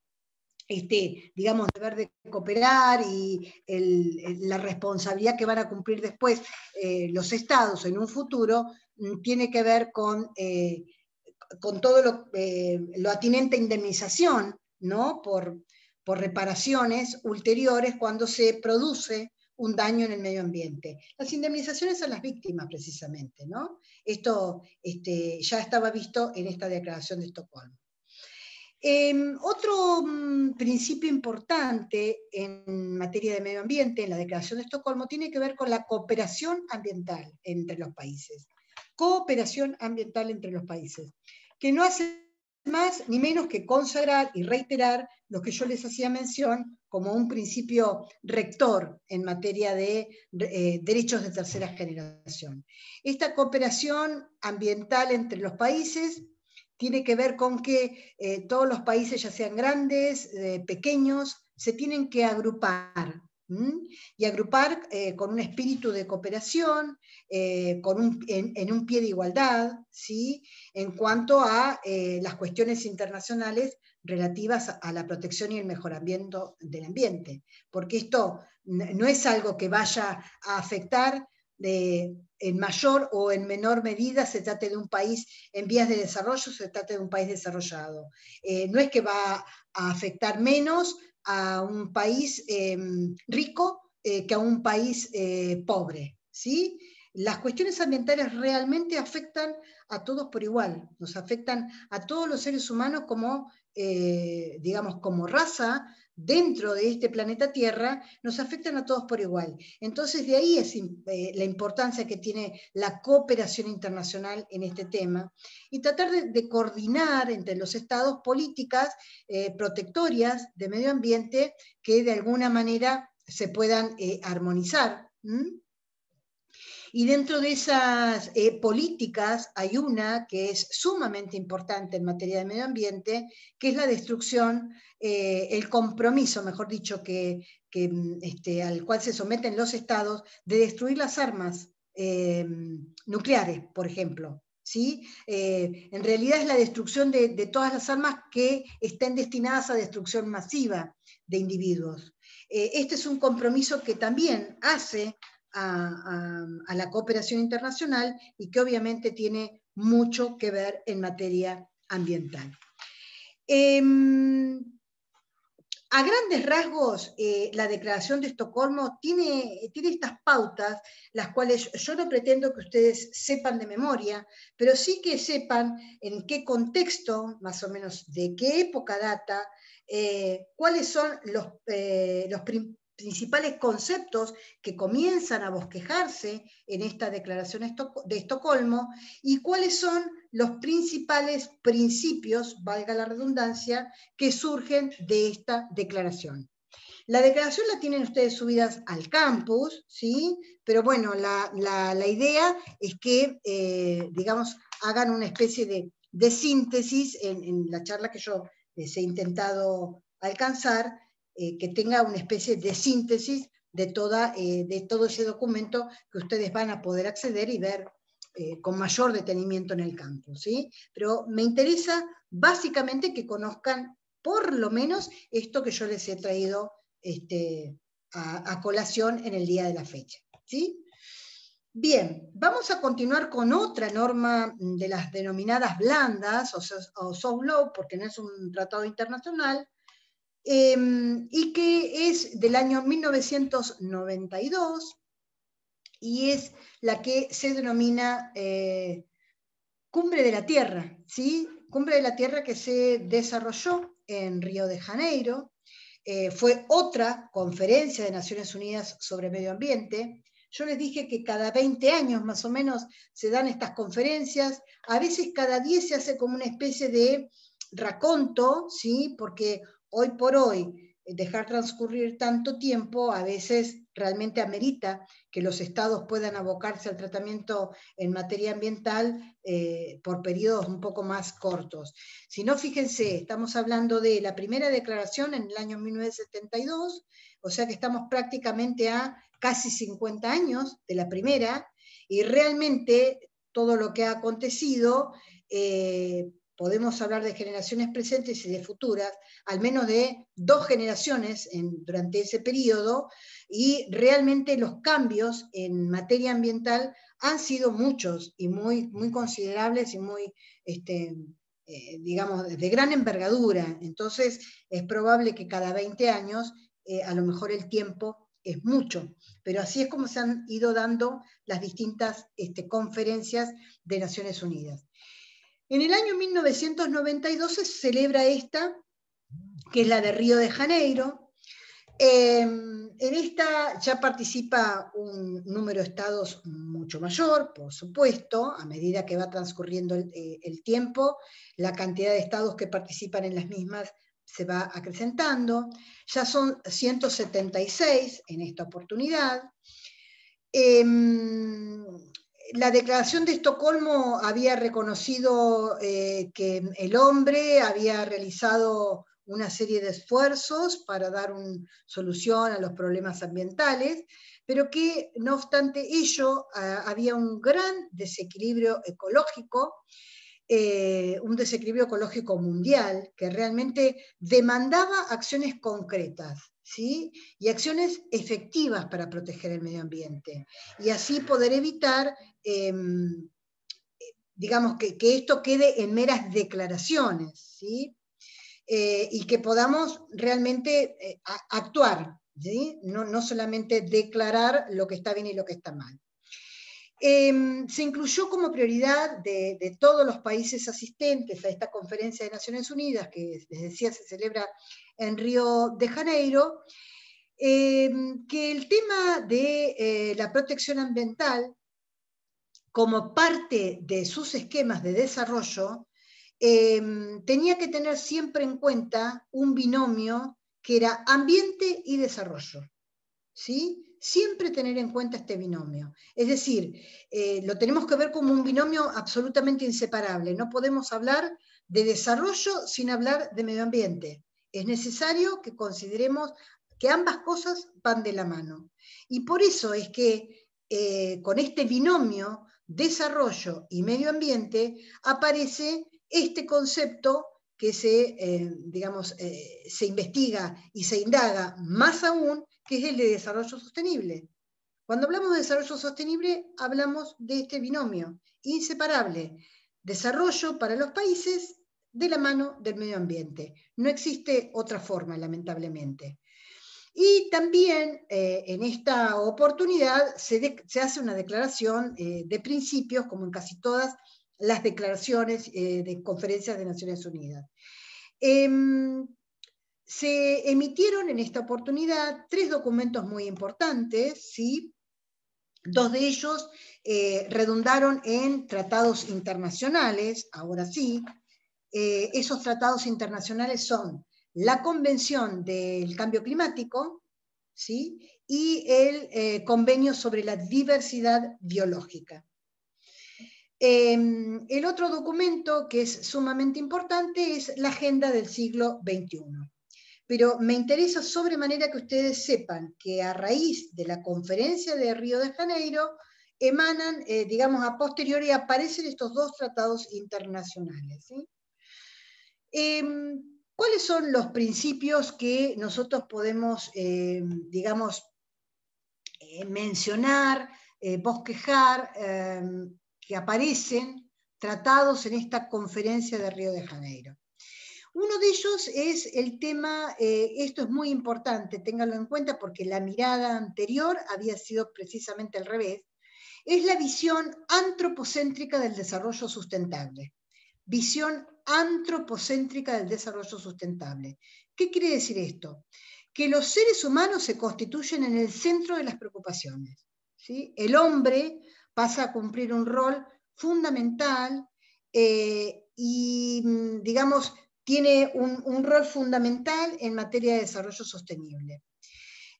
Digamos, deber de cooperar y la responsabilidad que van a cumplir después los estados en un futuro tiene que ver con todo lo atinente a indemnización, ¿no? Por reparaciones ulteriores cuando se produce un daño en el medio ambiente. Las indemnizaciones a las víctimas, precisamente, ¿no? Esto ya estaba visto en esta Declaración de Estocolmo. Otro principio importante en materia de medio ambiente en la Declaración de Estocolmo tiene que ver con la cooperación ambiental entre los países. Cooperación ambiental entre los países, que no hace más ni menos que consagrar y reiterar lo que yo les hacía mención como un principio rector en materia de derechos de tercera generación. Esta cooperación ambiental entre los países tiene que ver con que todos los países, ya sean grandes, pequeños, se tienen que agrupar, y agrupar con un espíritu de cooperación, en un pie de igualdad, ¿sí?, en cuanto a las cuestiones internacionales relativas a la protección y el mejoramiento del ambiente, porque esto no es algo que vaya a afectar en mayor o en menor medida, se trate de un país en vías de desarrollo, se trate de un país desarrollado. No es que va a afectar menos a un país rico que a un país pobre, ¿sí? Las cuestiones ambientales realmente afectan a todos por igual, nos afectan a todos los seres humanos como, digamos, como raza, dentro de este planeta Tierra nos afectan a todos por igual. Entonces de ahí es la importancia que tiene la cooperación internacional en este tema y tratar de coordinar entre los estados políticas protectorias de medio ambiente que de alguna manera se puedan armonizar. Y dentro de esas políticas hay una que es sumamente importante en materia de medio ambiente, que es la destrucción, el compromiso, mejor dicho, al cual se someten los estados de destruir las armas nucleares, por ejemplo. ¿Sí? En realidad es la destrucción de todas las armas que estén destinadas a destrucción masiva de individuos. Este es un compromiso que también hace a la cooperación internacional y que obviamente tiene mucho que ver en materia ambiental. A grandes rasgos, la Declaración de Estocolmo tiene estas pautas, las cuales yo no pretendo que ustedes sepan de memoria, pero sí que sepan en qué contexto, más o menos de qué época data, cuáles son los principales conceptos que comienzan a bosquejarse en esta Declaración de Estocolmo y cuáles son los principales principios, valga la redundancia, que surgen de esta declaración. La declaración la tienen ustedes subidas al campus, ¿sí? Pero bueno, la idea es que, digamos, hagan una especie de síntesis en la charla que yo les he intentado alcanzar, que tenga una especie de síntesis de todo ese documento que ustedes van a poder acceder y ver con mayor detenimiento en el campo, ¿sí? Pero me interesa básicamente que conozcan por lo menos esto que yo les he traído a colación en el día de la fecha, ¿sí? Bien, vamos a continuar con otra norma de las denominadas blandas, o soft law, porque no es un tratado internacional, y que es del año 1992, y es la que se denomina Cumbre de la Tierra, ¿sí? Cumbre de la Tierra que se desarrolló en Río de Janeiro, fue otra conferencia de Naciones Unidas sobre medio ambiente. Yo les dije que cada 20 años más o menos se dan estas conferencias, a veces cada 10 se hace como una especie de raconto, ¿sí? Porque hoy por hoy dejar transcurrir tanto tiempo a veces realmente amerita que los estados puedan abocarse al tratamiento en materia ambiental por periodos un poco más cortos. Si no, fíjense, estamos hablando de la primera declaración en el año 1972, o sea que estamos prácticamente a casi 50 años de la primera, y realmente todo lo que ha acontecido, podemos hablar de generaciones presentes y de futuras, al menos de 2 generaciones durante ese periodo, y realmente los cambios en materia ambiental han sido muchos y muy, muy considerables y muy, digamos, de gran envergadura. Entonces es probable que cada 20 años, a lo mejor el tiempo es mucho, pero así es como se han ido dando las distintas conferencias de Naciones Unidas. En el año 1992 se celebra esta, que es la de Río de Janeiro. En esta ya participa un número de estados mucho mayor, por supuesto, a medida que va transcurriendo el tiempo, la cantidad de estados que participan en las mismas se va acrecentando. Ya son 176 en esta oportunidad. La Declaración de Estocolmo había reconocido que el hombre había realizado una serie de esfuerzos para dar solución a los problemas ambientales, pero que no obstante ello había un gran desequilibrio ecológico, un desequilibrio ecológico mundial que realmente demandaba acciones concretas, ¿sí? Y acciones efectivas para proteger el medio ambiente y así poder evitar, digamos, que esto quede en meras declaraciones, ¿sí? Y que podamos realmente actuar, ¿sí? No solamente declarar lo que está bien y lo que está mal. Se incluyó como prioridad de todos los países asistentes a esta conferencia de Naciones Unidas, que les decía se celebra en Río de Janeiro, que el tema de la protección ambiental, como parte de sus esquemas de desarrollo, tenía que tener siempre en cuenta un binomio que era ambiente y desarrollo, ¿sí? Siempre tener en cuenta este binomio. Es decir, lo tenemos que ver como un binomio absolutamente inseparable. No podemos hablar de desarrollo sin hablar de medio ambiente. Es necesario que consideremos que ambas cosas van de la mano. Y por eso es que con este binomio, desarrollo y medio ambiente, aparece este concepto que se investiga y se indaga más aún, que es el de desarrollo sostenible. Cuando hablamos de desarrollo sostenible, hablamos de este binomio inseparable, desarrollo para los países de la mano del medio ambiente. No existe otra forma, lamentablemente. Y también en esta oportunidad se hace una declaración de principios, como en casi todas las declaraciones de conferencias de Naciones Unidas. Se emitieron en esta oportunidad 3 documentos muy importantes, ¿sí? 2 de ellos redundaron en tratados internacionales, ahora sí. Esos tratados internacionales son la Convención del Cambio Climático, ¿sí? Y el Convenio sobre la Diversidad Biológica. El otro documento que es sumamente importante es la Agenda del Siglo XXI. Pero me interesa sobremanera que ustedes sepan que a raíz de la conferencia de Río de Janeiro emanan, digamos, a posteriori aparecen estos 2 tratados internacionales, ¿sí? ¿Cuáles son los principios que nosotros podemos, digamos, mencionar, bosquejar, que aparecen tratados en esta conferencia de Río de Janeiro? Uno de ellos es el tema, esto es muy importante, ténganlo en cuenta porque la mirada anterior había sido precisamente al revés, es la visión antropocéntrica del desarrollo sustentable. Visión antropocéntrica del desarrollo sustentable. ¿Qué quiere decir esto? Que los seres humanos se constituyen en el centro de las preocupaciones, ¿sí? El hombre pasa a cumplir un rol fundamental y, digamos, tiene un rol fundamental en materia de desarrollo sostenible.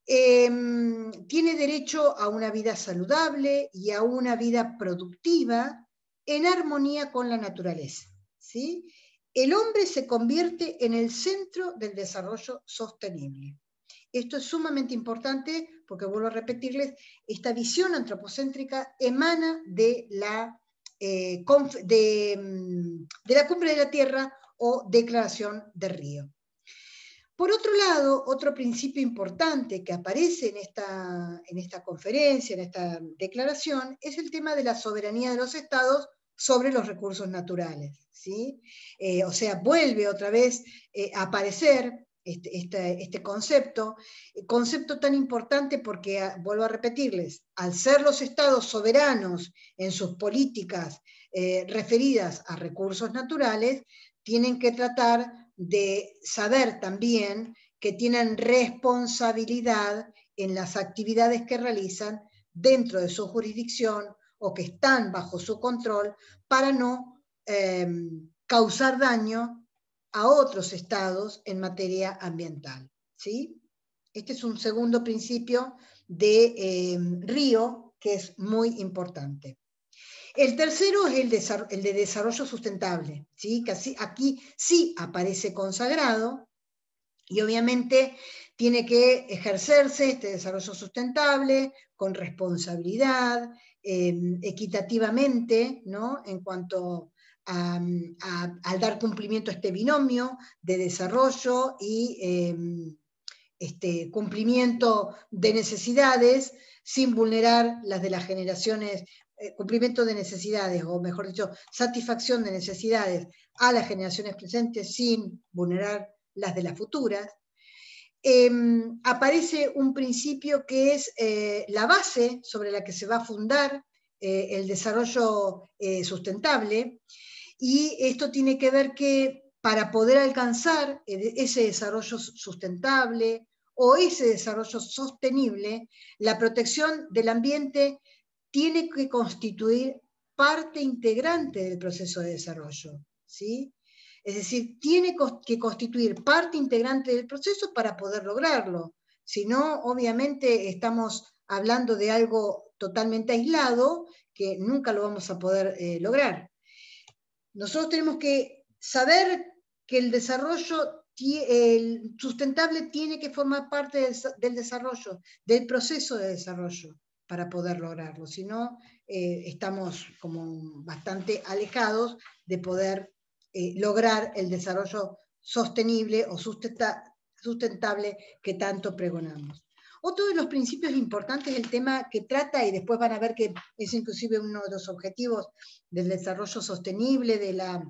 Tiene derecho a una vida saludable y a una vida productiva en armonía con la naturaleza, ¿sí? El hombre se convierte en el centro del desarrollo sostenible. Esto es sumamente importante porque, vuelvo a repetirles, esta visión antropocéntrica emana de la Cumbre de la Tierra o Declaración de Río. Por otro lado, otro principio importante que aparece en esta conferencia, en esta declaración, es el tema de la soberanía de los estados sobre los recursos naturales, ¿sí? O sea, vuelve otra vez a aparecer este concepto tan importante porque, vuelvo a repetirles, al ser los estados soberanos en sus políticas referidas a recursos naturales, tienen que tratar de saber también que tienen responsabilidad en las actividades que realizan dentro de su jurisdicción o que están bajo su control para no causar daño a otros estados en materia ambiental, ¿sí? Este es un segundo principio de Río que es muy importante. El tercero es el de desarrollo sustentable, ¿sí? Que aquí sí aparece consagrado y obviamente tiene que ejercerse este desarrollo sustentable con responsabilidad, equitativamente, ¿no? En cuanto al dar cumplimiento a este binomio de desarrollo y cumplimiento de necesidades sin vulnerar las de las generaciones, cumplimiento de necesidades, o mejor dicho, satisfacción de necesidades a las generaciones presentes sin vulnerar las de las futuras. Aparece un principio que es la base sobre la que se va a fundar el desarrollo sustentable, y esto tiene que ver que para poder alcanzar ese desarrollo sustentable o ese desarrollo sostenible, la protección del ambiente tiene que constituir parte integrante del proceso de desarrollo, ¿sí? Es decir, tiene que constituir parte integrante del proceso para poder lograrlo. Si no, obviamente estamos hablando de algo totalmente aislado que nunca lo vamos a poder lograr. Nosotros tenemos que saber que el desarrollo sustentable tiene que formar parte del desarrollo, del proceso de desarrollo, para poder lograrlo. Si no, estamos como bastante alejados de poder lograr el desarrollo sostenible o sustentable que tanto pregonamos. Otro de los principios importantes del tema que trata, y después van a ver que es inclusive uno de los objetivos del desarrollo sostenible de la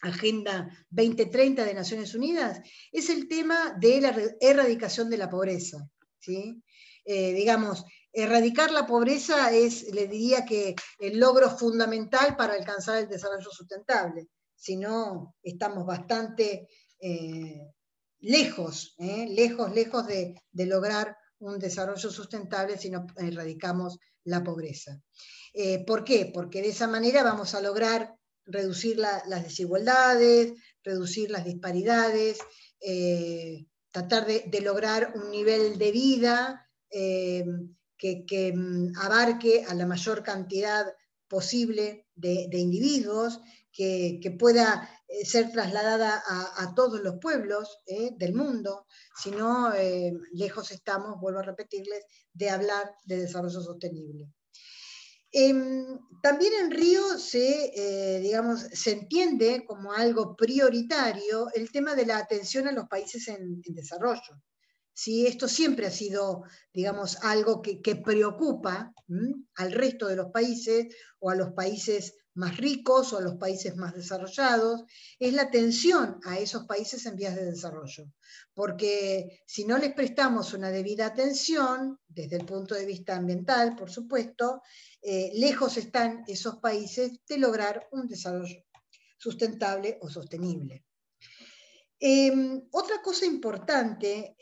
Agenda 2030 de Naciones Unidas, es el tema de la erradicación de la pobreza, ¿sí? Digamos, erradicar la pobreza es, le diría que el logro fundamental para alcanzar el desarrollo sustentable. Si no, estamos bastante lejos de lograr un desarrollo sustentable si no erradicamos la pobreza. ¿Por qué? Porque de esa manera vamos a lograr reducir las desigualdades, reducir las disparidades, tratar de lograr un nivel de vida que abarque a la mayor cantidad posible de individuos, que pueda ser trasladada a todos los pueblos del mundo. Si no, lejos estamos, vuelvo a repetirles, de hablar de desarrollo sostenible. También en Río se entiende como algo prioritario el tema de la atención a los países en desarrollo. ¿Sí? Esto siempre ha sido, digamos, algo que preocupa al resto de los países, o a los países más ricos o a los países más desarrollados, es la atención a esos países en vías de desarrollo. Porque si no les prestamos una debida atención, desde el punto de vista ambiental, por supuesto, lejos están esos países de lograr un desarrollo sustentable o sostenible. Otra cosa importante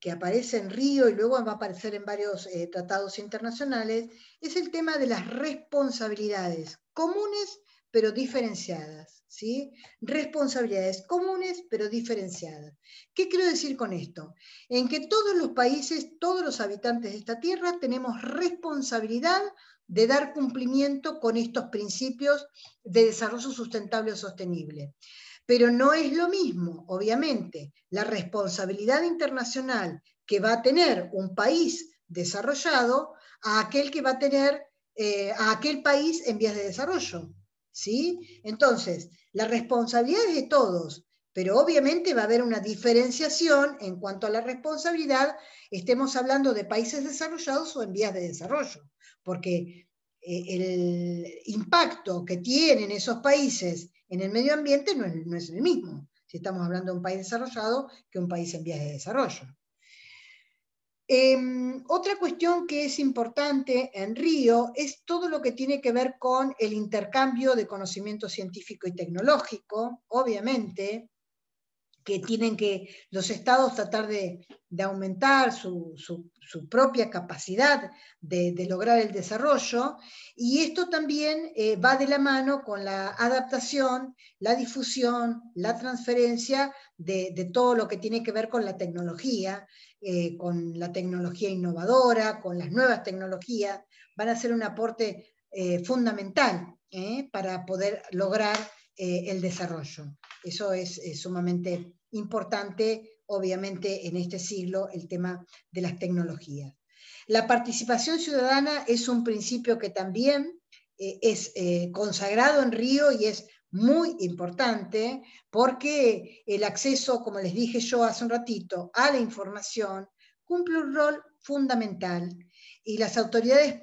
que aparece en Río y luego va a aparecer en varios tratados internacionales es el tema de las responsabilidades comunes pero diferenciadas, ¿sí? Responsabilidades comunes pero diferenciadas. ¿Qué quiero decir con esto? En que todos los países, todos los habitantes de esta tierra tenemos responsabilidad de dar cumplimiento con estos principios de desarrollo sustentable o sostenible. Pero no es lo mismo, obviamente, la responsabilidad internacional que va a tener un país desarrollado a aquel que va a tener a aquel país en vías de desarrollo, ¿sí? Entonces, la responsabilidad es de todos, pero obviamente va a haber una diferenciación en cuanto a la responsabilidad, estemos hablando de países desarrollados o en vías de desarrollo, porque el impacto que tienen esos países en el medio ambiente no es el mismo, si estamos hablando de un país desarrollado que un país en vías de desarrollo. Otra cuestión que es importante en Río es todo lo que tiene que ver con el intercambio de conocimiento científico y tecnológico, obviamente, que tienen que los estados tratar de aumentar su propia capacidad de lograr el desarrollo, y esto también va de la mano con la adaptación, la difusión, la transferencia de todo lo que tiene que ver con la tecnología innovadora, con las nuevas tecnologías, van a ser un aporte fundamental para poder lograr el desarrollo. Eso es sumamente importante, obviamente, en este siglo, el tema de las tecnologías. La participación ciudadana es un principio que también es consagrado en Río y es muy importante porque el acceso, como les dije yo hace un ratito, a la información cumple un rol fundamental, y las autoridades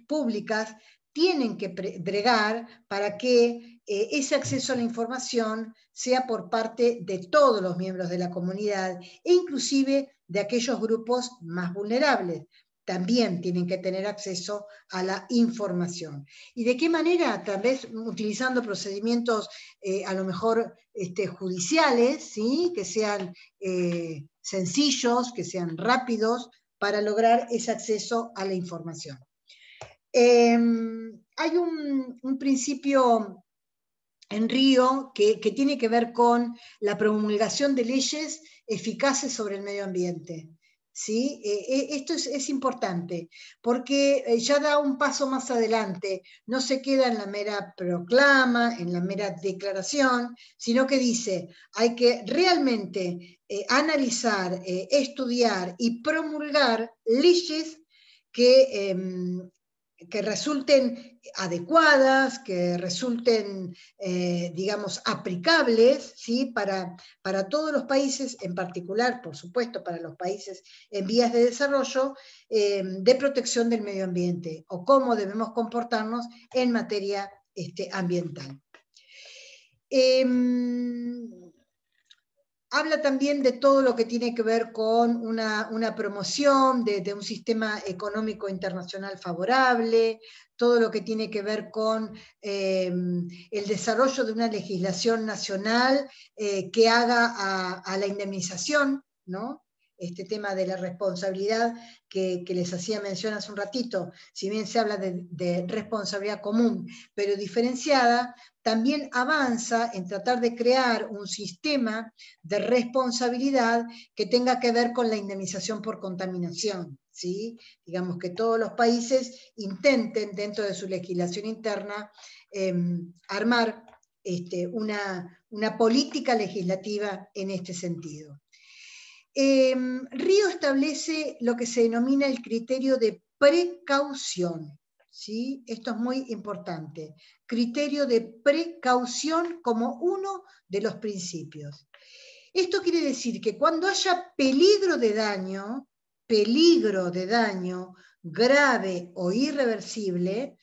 públicas tienen que bregar para que ese acceso a la información sea por parte de todos los miembros de la comunidad, e inclusive de aquellos grupos más vulnerables, también tienen que tener acceso a la información. ¿Y de qué manera? Tal vez utilizando procedimientos a lo mejor judiciales, ¿sí? Que sean sencillos, que sean rápidos, para lograr ese acceso a la información. Hay un principio en Río que tiene que ver con la promulgación de leyes eficaces sobre el medio ambiente. ¿Sí? Esto es importante, porque ya da un paso más adelante, no se queda en la mera proclama, en la mera declaración, sino que dice, hay que realmente analizar, estudiar y promulgar leyes que resulten adecuadas, que resulten, digamos, aplicables, ¿sí? Para todos los países, en particular, por supuesto, para los países en vías de desarrollo, de protección del medio ambiente, o cómo debemos comportarnos en materia ambiental. Habla también de todo lo que tiene que ver con una promoción de un sistema económico internacional favorable, todo lo que tiene que ver con el desarrollo de una legislación nacional que haga a la indemnización, ¿no? Este tema de la responsabilidad que les hacía mención hace un ratito, si bien se habla de responsabilidad común, pero diferenciada, también avanza en tratar de crear un sistema de responsabilidad que tenga que ver con la indemnización por contaminación, ¿sí? Digamos que todos los países intenten, dentro de su legislación interna, armar una política legislativa en este sentido. Río establece lo que se denomina el criterio de precaución, ¿sí? Esto es muy importante. Criterio de precaución como uno de los principios. Esto quiere decir que cuando haya peligro de daño grave o irreversible,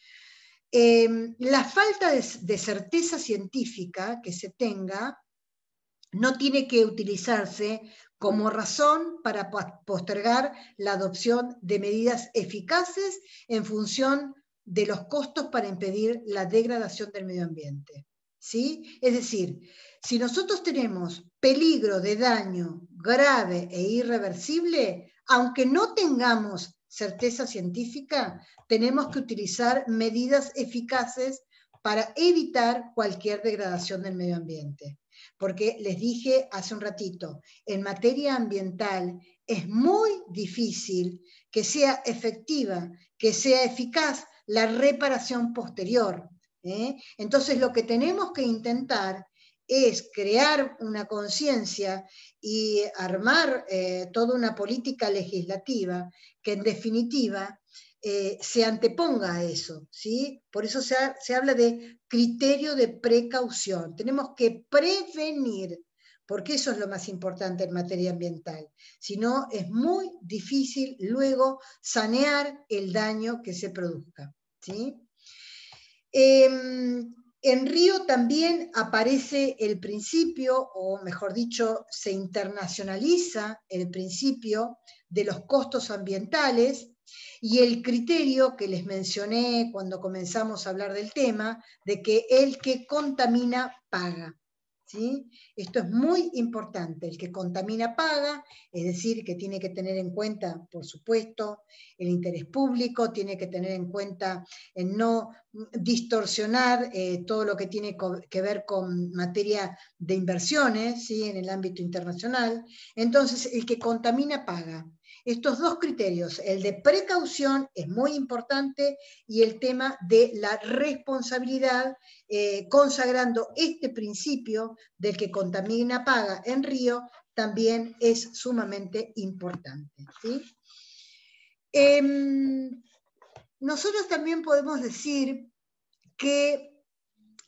la falta de certeza científica que se tenga no tiene que utilizarse como razón para postergar la adopción de medidas eficaces en función de los costos para impedir la degradación del medio ambiente. ¿Sí? Es decir, si nosotros tenemos peligro de daño grave e irreversible, aunque no tengamos certeza científica, tenemos que utilizar medidas eficaces para evitar cualquier degradación del medio ambiente. Porque les dije hace un ratito, en materia ambiental es muy difícil que sea efectiva, que sea eficaz la reparación posterior. Entonces lo que tenemos que intentar es crear una conciencia y armar toda una política legislativa que en definitiva se anteponga a eso, ¿sí? Por eso se habla de criterio de precaución. Tenemos que prevenir, porque eso es lo más importante en materia ambiental. Si no, es muy difícil luego sanear el daño que se produzca, ¿sí? En Río también aparece el principio, o mejor dicho, se internacionaliza el principio de los costos ambientales, y el criterio que les mencioné cuando comenzamos a hablar del tema, de que el que contamina paga. ¿Sí? Esto es muy importante, el que contamina paga, es decir, que tiene que tener en cuenta, por supuesto, el interés público, tiene que tener en cuenta en no distorsionar todo lo que tiene que ver con materia de inversiones, ¿sí? En el ámbito internacional. Entonces, el que contamina paga. Estos dos criterios, el de precaución es muy importante y el tema de la responsabilidad, consagrando este principio del que contamina paga en Río, también es sumamente importante, ¿sí? Nosotros también podemos decir que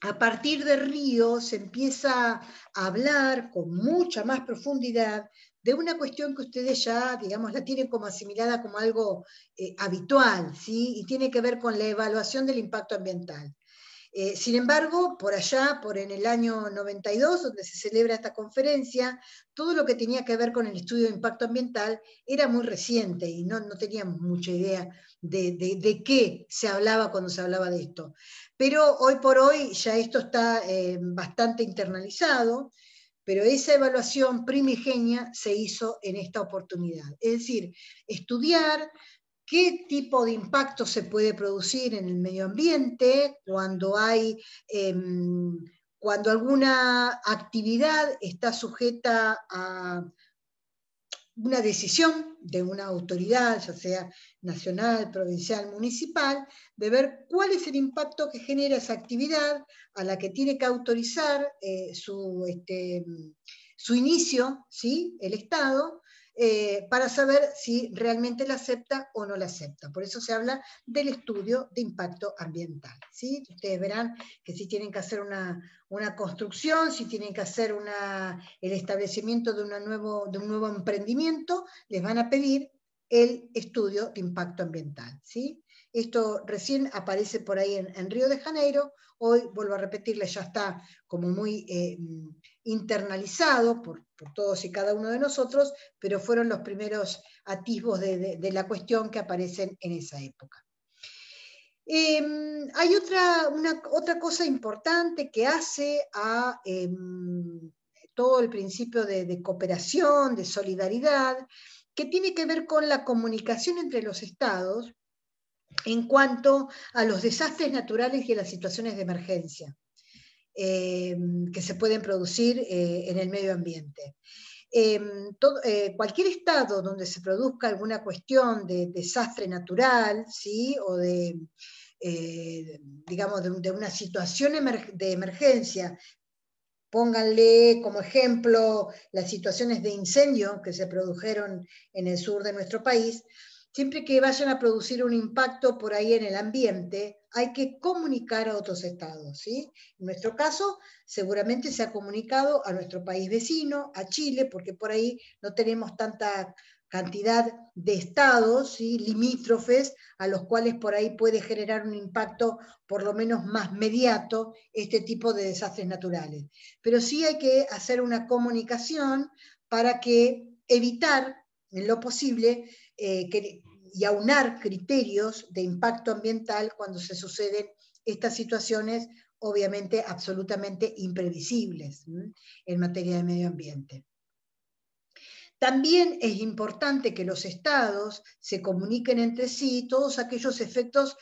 a partir de Río se empieza a hablar con mucha más profundidad de una cuestión que ustedes ya, digamos, la tienen como asimilada como algo habitual, ¿sí? Y tiene que ver con la evaluación del impacto ambiental. Sin embargo, por allá, en el año 92, donde se celebra esta conferencia, todo lo que tenía que ver con el estudio de impacto ambiental era muy reciente y no teníamos mucha idea de qué se hablaba cuando se hablaba de esto. Pero hoy por hoy ya esto está bastante internalizado, pero esa evaluación primigenia se hizo en esta oportunidad. Es decir, estudiar qué tipo de impacto se puede producir en el medio ambiente cuando cuando alguna actividad está sujeta a una decisión de una autoridad, ya sea nacional, provincial, municipal, de ver cuál es el impacto que genera esa actividad a la que tiene que autorizar su inicio, ¿sí? El Estado, para saber si realmente la acepta o no la acepta. Por eso se habla del estudio de impacto ambiental, ¿sí? Ustedes verán que si tienen que hacer una construcción, si tienen que hacer el establecimiento de un nuevo emprendimiento, les van a pedir el estudio de impacto ambiental, ¿sí? Esto recién aparece por ahí en Río de Janeiro. Hoy, vuelvo a repetirles, ya está como muy internalizado por todos y cada uno de nosotros, pero fueron los primeros atisbos de la cuestión que aparecen en esa época. Hay otra cosa importante que hace a todo el principio de cooperación, de solidaridad, que tiene que ver con la comunicación entre los estados en cuanto a los desastres naturales y a las situaciones de emergencia que se pueden producir en el medio ambiente. Cualquier estado donde se produzca alguna cuestión de desastre natural, ¿sí? O digamos, de una situación de emergencia, pónganle como ejemplo las situaciones de incendio que se produjeron en el sur de nuestro país. Siempre que vayan a producir un impacto por ahí en el ambiente, hay que comunicar a otros estados, ¿sí? En nuestro caso, seguramente se ha comunicado a nuestro país vecino, a Chile, porque por ahí no tenemos tanta cantidad de estados, ¿sí? Limítrofes, a los cuales por ahí puede generar un impacto por lo menos más mediato este tipo de desastres naturales. Pero sí hay que hacer una comunicación para que evitar, en lo posible, y aunar criterios de impacto ambiental cuando se suceden estas situaciones, obviamente absolutamente imprevisibles en materia de medio ambiente. También es importante que los estados se comuniquen entre sí todos aquellos efectos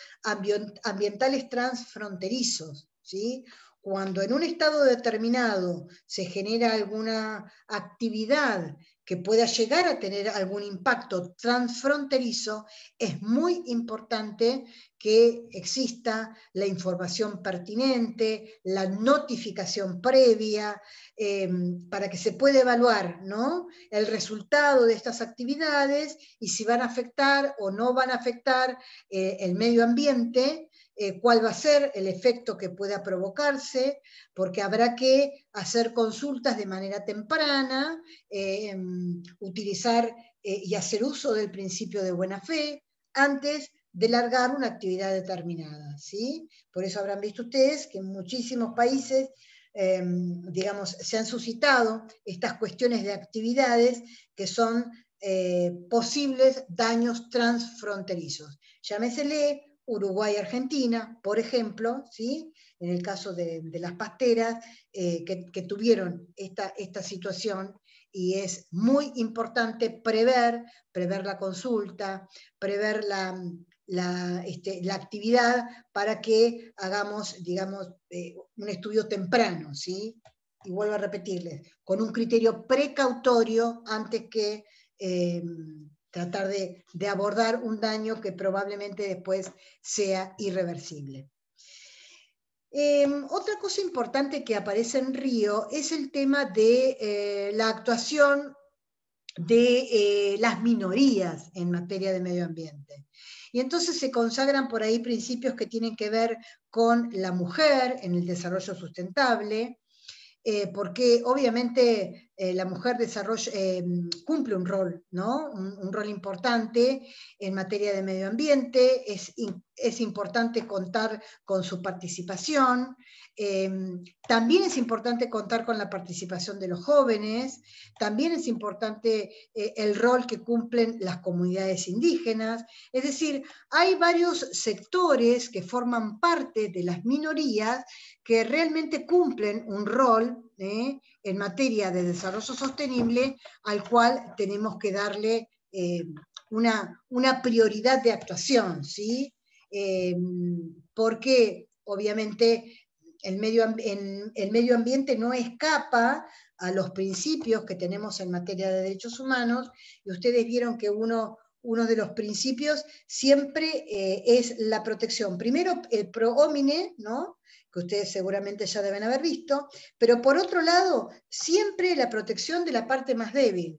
ambientales transfronterizos, ¿sí? Cuando en un estado determinado se genera alguna actividad que pueda llegar a tener algún impacto transfronterizo, es muy importante que exista la información pertinente, la notificación previa, para que se pueda evaluar, ¿no?, el resultado de estas actividades y si van a afectar o no van a afectar el medio ambiente, cuál va a ser el efecto que pueda provocarse, porque habrá que hacer consultas de manera temprana, utilizar y hacer uso del principio de buena fe antes de largar una actividad determinada, ¿sí? Por eso habrán visto ustedes que en muchísimos países digamos, se han suscitado estas cuestiones de actividades que son posibles daños transfronterizos. Llámesele Uruguay-Argentina, por ejemplo, ¿sí? En el caso de las pasteras que tuvieron esta situación, y es muy importante prever la consulta, prever la actividad para que hagamos, digamos, un estudio temprano, ¿sí? Y vuelvo a repetirles, con un criterio precautorio antes que tratar de abordar un daño que probablemente después sea irreversible. Otra cosa importante que aparece en Río es el tema de la actuación de las minorías en materia de medio ambiente. Y entonces se consagran por ahí principios que tienen que ver con la mujer en el desarrollo sustentable, porque obviamente la mujer cumple un rol, ¿no? Un rol importante en materia de medio ambiente, es importante contar con su participación, también es importante contar con la participación de los jóvenes, también es importante el rol que cumplen las comunidades indígenas, es decir, hay varios sectores que forman parte de las minorías que realmente cumplen un rol en materia de desarrollo sostenible al cual tenemos que darle una prioridad de actuación, ¿sí? Porque obviamente el medio ambiente no escapa a los principios que tenemos en materia de derechos humanos, y ustedes vieron que uno de los principios siempre es la protección. Primero, el pro homine, ¿no? Que ustedes seguramente ya deben haber visto, pero por otro lado, siempre la protección de la parte más débil.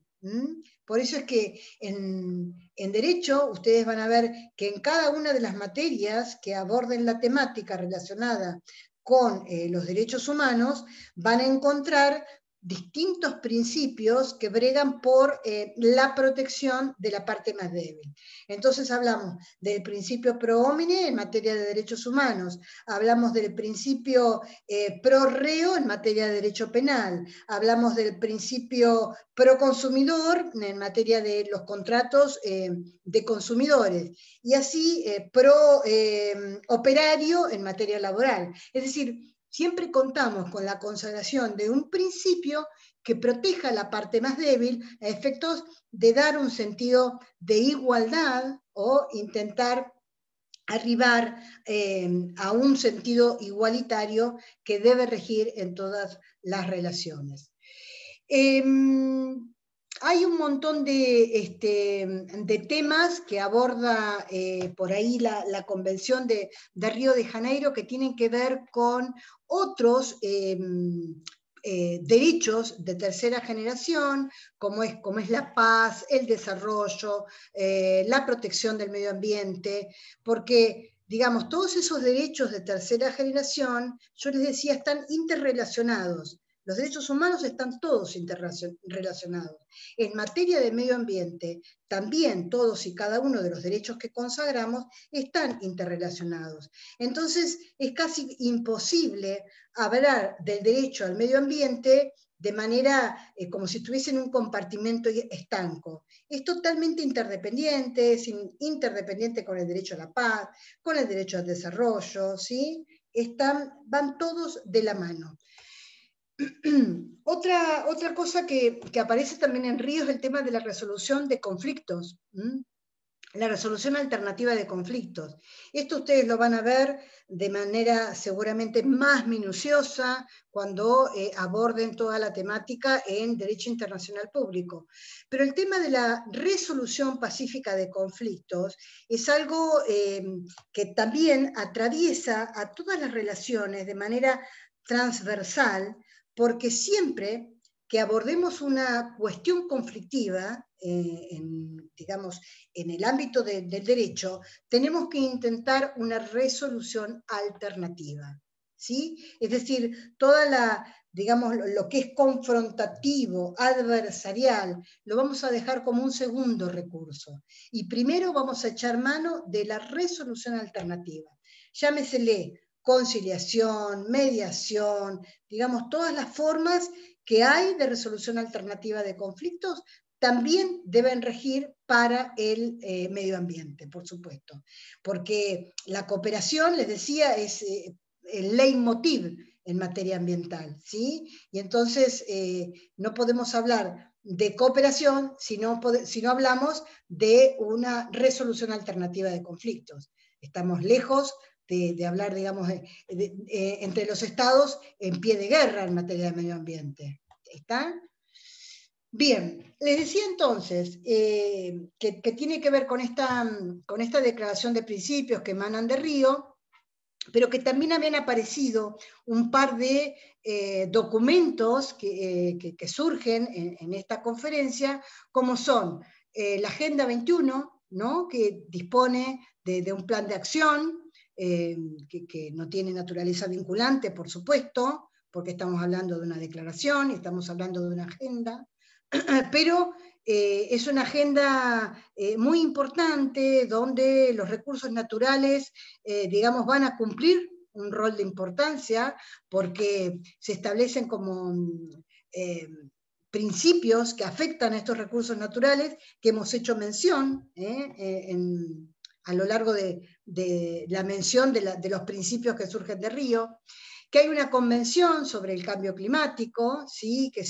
Por eso es que en derecho ustedes van a ver que en cada una de las materias que aborden la temática relacionada con los derechos humanos, van a encontrar distintos principios que bregan por la protección de la parte más débil. Entonces hablamos del principio pro homine en materia de derechos humanos, hablamos del principio pro reo en materia de derecho penal, hablamos del principio pro consumidor en materia de los contratos de consumidores, y así pro operario en materia laboral. Es decir, siempre contamos con la consagración de un principio que proteja la parte más débil a efectos de dar un sentido de igualdad o intentar arribar a un sentido igualitario que debe regir en todas las relaciones. Hay un montón de temas que aborda por ahí la Convención de Río de Janeiro, que tienen que ver con otros derechos de tercera generación, como es la paz, el desarrollo, la protección del medio ambiente, porque, digamos, todos esos derechos de tercera generación, yo les decía, están interrelacionados. Los derechos humanos están todos interrelacionados. En materia de medio ambiente, también todos y cada uno de los derechos que consagramos están interrelacionados. Entonces, es casi imposible hablar del derecho al medio ambiente de manera como si estuviese en un compartimento estanco. Es totalmente interdependiente, es interdependiente con el derecho a la paz, con el derecho al desarrollo, ¿sí? Van todos de la mano. Otra cosa que aparece también en Río es el tema de la resolución de conflictos, la resolución alternativa de conflictos. Esto ustedes lo van a ver de manera seguramente más minuciosa cuando aborden toda la temática en Derecho Internacional Público. Pero el tema de la resolución pacífica de conflictos es algo que también atraviesa a todas las relaciones de manera transversal, porque siempre que abordemos una cuestión conflictiva, digamos, en el ámbito del derecho, tenemos que intentar una resolución alternativa, ¿sí? Es decir, digamos, lo que es confrontativo, adversarial, lo vamos a dejar como un segundo recurso. Y primero vamos a echar mano de la resolución alternativa. Llámesele conciliación, mediación, digamos, todas las formas que hay de resolución alternativa de conflictos también deben regir para el medio ambiente, por supuesto. Porque la cooperación, les decía, es el leitmotiv en materia ambiental, ¿sí? Y entonces no podemos hablar de cooperación si no hablamos de una resolución alternativa de conflictos. Estamos lejos de hablar, digamos, entre los estados en pie de guerra en materia de medio ambiente. ¿Está? Bien, les decía entonces que tiene que ver con esta declaración de principios que emanan de Río, pero que también habían aparecido un par de documentos que surgen en esta conferencia, como son la Agenda 21, ¿no? Que dispone de un plan de acción, que no tiene naturaleza vinculante, por supuesto, porque estamos hablando de una declaración, estamos hablando de una agenda, pero es una agenda muy importante donde los recursos naturales, digamos, van a cumplir un rol de importancia porque se establecen como principios que afectan a estos recursos naturales que hemos hecho mención a lo largo de la mención de los principios que surgen de Río, que hay una convención sobre el cambio climático, ¿sí? Que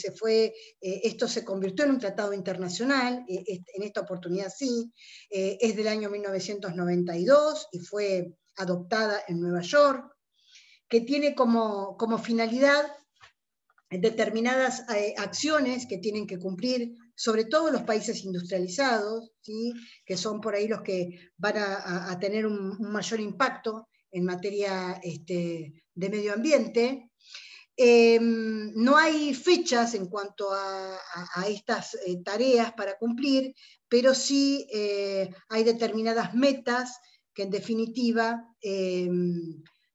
esto se convirtió en un tratado internacional, en esta oportunidad sí, es del año 1992 y fue adoptada en Nueva York, que tiene como finalidad determinadas acciones que tienen que cumplir, sobre todo los países industrializados, ¿sí? Que son por ahí los que van a tener un mayor impacto en materia de medio ambiente. No hay fechas en cuanto a estas tareas para cumplir, pero sí hay determinadas metas que en definitiva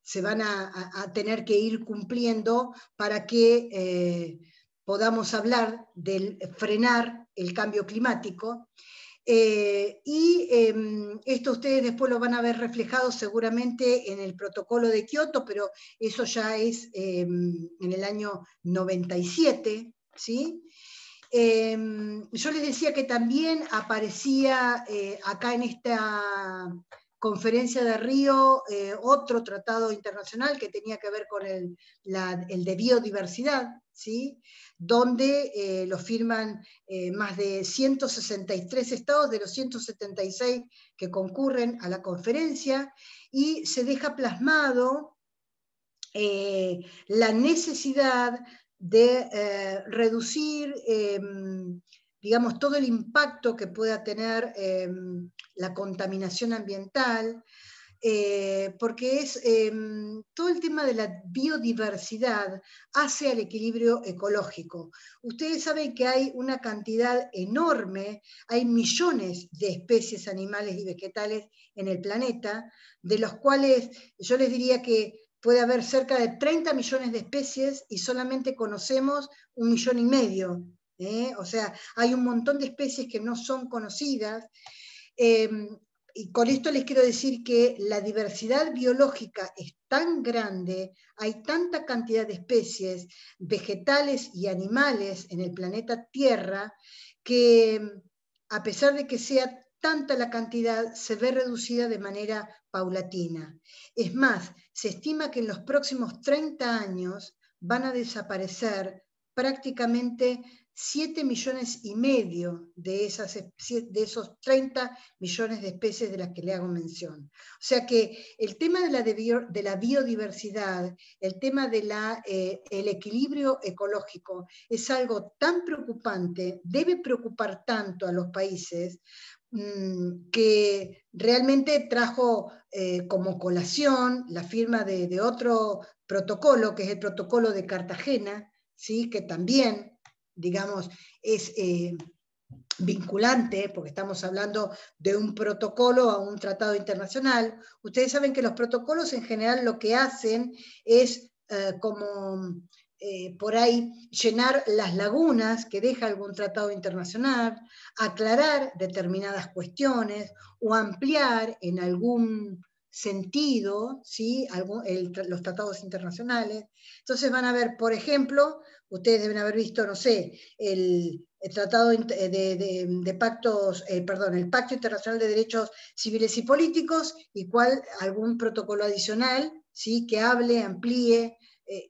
se van a tener que ir cumpliendo para que podamos hablar de frenar el cambio climático. Esto ustedes después lo van a ver reflejado seguramente en el protocolo de Kioto, pero eso ya es en el año 97, ¿sí? Yo les decía que también aparecía acá en esta conferencia de Río otro tratado internacional que tenía que ver con el de biodiversidad, ¿sí? Donde lo firman más de 163 estados de los 176 que concurren a la conferencia, y se deja plasmado la necesidad de reducir, digamos, todo el impacto que pueda tener la contaminación ambiental, porque todo el tema de la biodiversidad hace al equilibrio ecológico. Ustedes saben que hay una cantidad enorme, hay millones de especies animales y vegetales en el planeta, de los cuales yo les diría que puede haber cerca de 30 millones de especies y solamente conocemos 1,5 millones. O sea, hay un montón de especies que no son conocidas. Y con esto les quiero decir que la diversidad biológica es tan grande, hay tanta cantidad de especies vegetales y animales en el planeta Tierra, que a pesar de que sea tanta la cantidad, se ve reducida de manera paulatina. Es más, se estima que en los próximos 30 años van a desaparecer prácticamente 7,5 millones de esos 30 millones de especies de las que le hago mención. O sea que el tema de la biodiversidad, el tema del equilibrio ecológico es algo tan preocupante, debe preocupar tanto a los países, que realmente trajo como colación la firma de otro protocolo, que es el protocolo de Cartagena, ¿sí? Que también, digamos, es vinculante, porque estamos hablando de un protocolo a un tratado internacional. Ustedes saben que los protocolos en general lo que hacen es por ahí llenar las lagunas que deja algún tratado internacional, aclarar determinadas cuestiones o ampliar en algún sentido, ¿sí? Los tratados internacionales. Entonces van a ver, por ejemplo, ustedes deben haber visto, no sé, el Tratado de Pactos, perdón, el Pacto Internacional de Derechos Civiles y Políticos, y algún protocolo adicional, ¿sí? Que hable, amplíe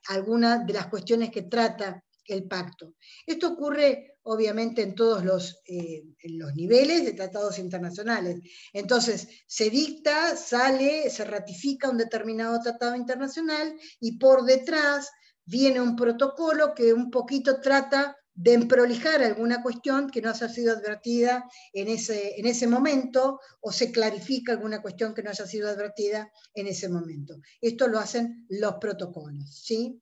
algunas de las cuestiones que trata el pacto. Esto ocurre obviamente en todos los niveles de tratados internacionales. Entonces, se dicta, sale, se ratifica un determinado tratado internacional y por detrás viene un protocolo que un poquito trata de emprolijar alguna cuestión que no haya sido advertida en ese momento, o se clarifica alguna cuestión que no haya sido advertida en ese momento. Esto lo hacen los protocolos, ¿sí?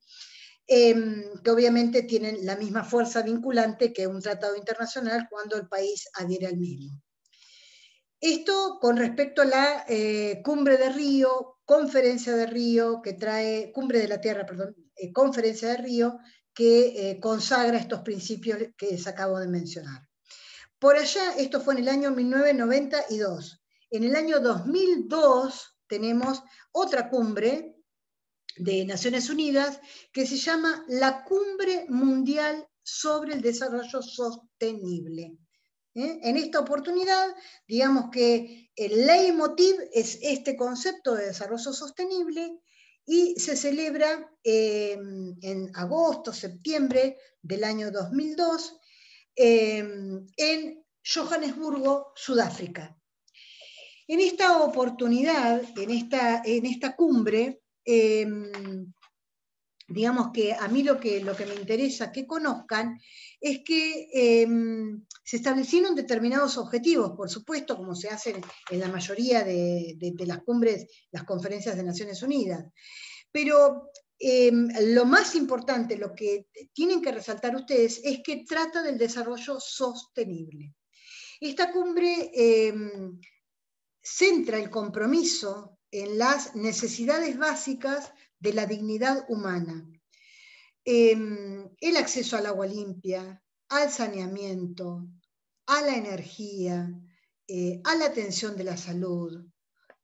Que obviamente tienen la misma fuerza vinculante que un tratado internacional cuando el país adhiere al mismo. Esto con respecto a la Cumbre de Río, Conferencia de Río, que trae, Cumbre de la Tierra, perdón, conferencia de Río que consagra estos principios que les acabo de mencionar. Por allá, esto fue en el año 1992. En el año 2002 tenemos otra cumbre de Naciones Unidas que se llama la Cumbre Mundial sobre el Desarrollo Sostenible. En esta oportunidad, digamos que el leitmotiv es este concepto de desarrollo sostenible y se celebra en agosto, septiembre del año 2002 en Johannesburgo, Sudáfrica. En esta oportunidad, en esta cumbre, digamos que a mí lo que me interesa que conozcan es que se establecieron determinados objetivos, por supuesto, como se hace en la mayoría de las cumbres, las conferencias de Naciones Unidas. Pero lo más importante, lo que tienen que resaltar ustedes, es que trata del desarrollo sostenible. Esta cumbre centra el compromiso en las necesidades básicas de la dignidad humana. El acceso al agua limpia, al saneamiento, a la energía, a la atención de la salud,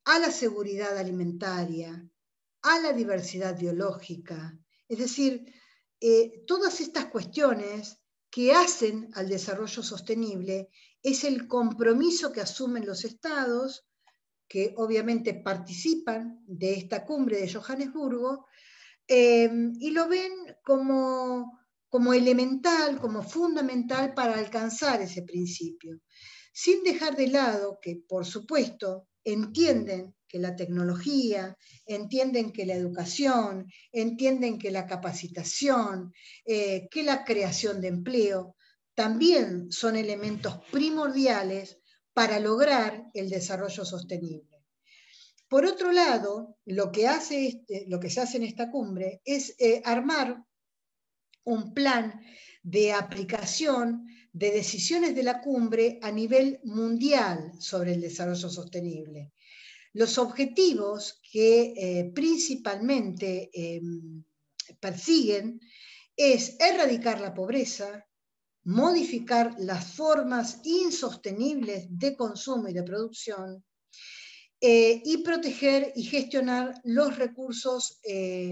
a la seguridad alimentaria, a la diversidad biológica. Es decir, todas estas cuestiones que hacen al desarrollo sostenible es el compromiso que asumen los estados, que obviamente participan de esta cumbre de Johannesburgo, y lo ven como elemental, como fundamental para alcanzar ese principio, sin dejar de lado que, por supuesto, entienden que la tecnología, entienden que la educación, entienden que la capacitación, que la creación de empleo, también son elementos primordiales para lograr el desarrollo sostenible. Por otro lado, lo que se hace en esta cumbre es armar un plan de aplicación de decisiones de la cumbre a nivel mundial sobre el desarrollo sostenible. Los objetivos que principalmente persiguen es erradicar la pobreza, modificar las formas insostenibles de consumo y de producción, y proteger y gestionar los recursos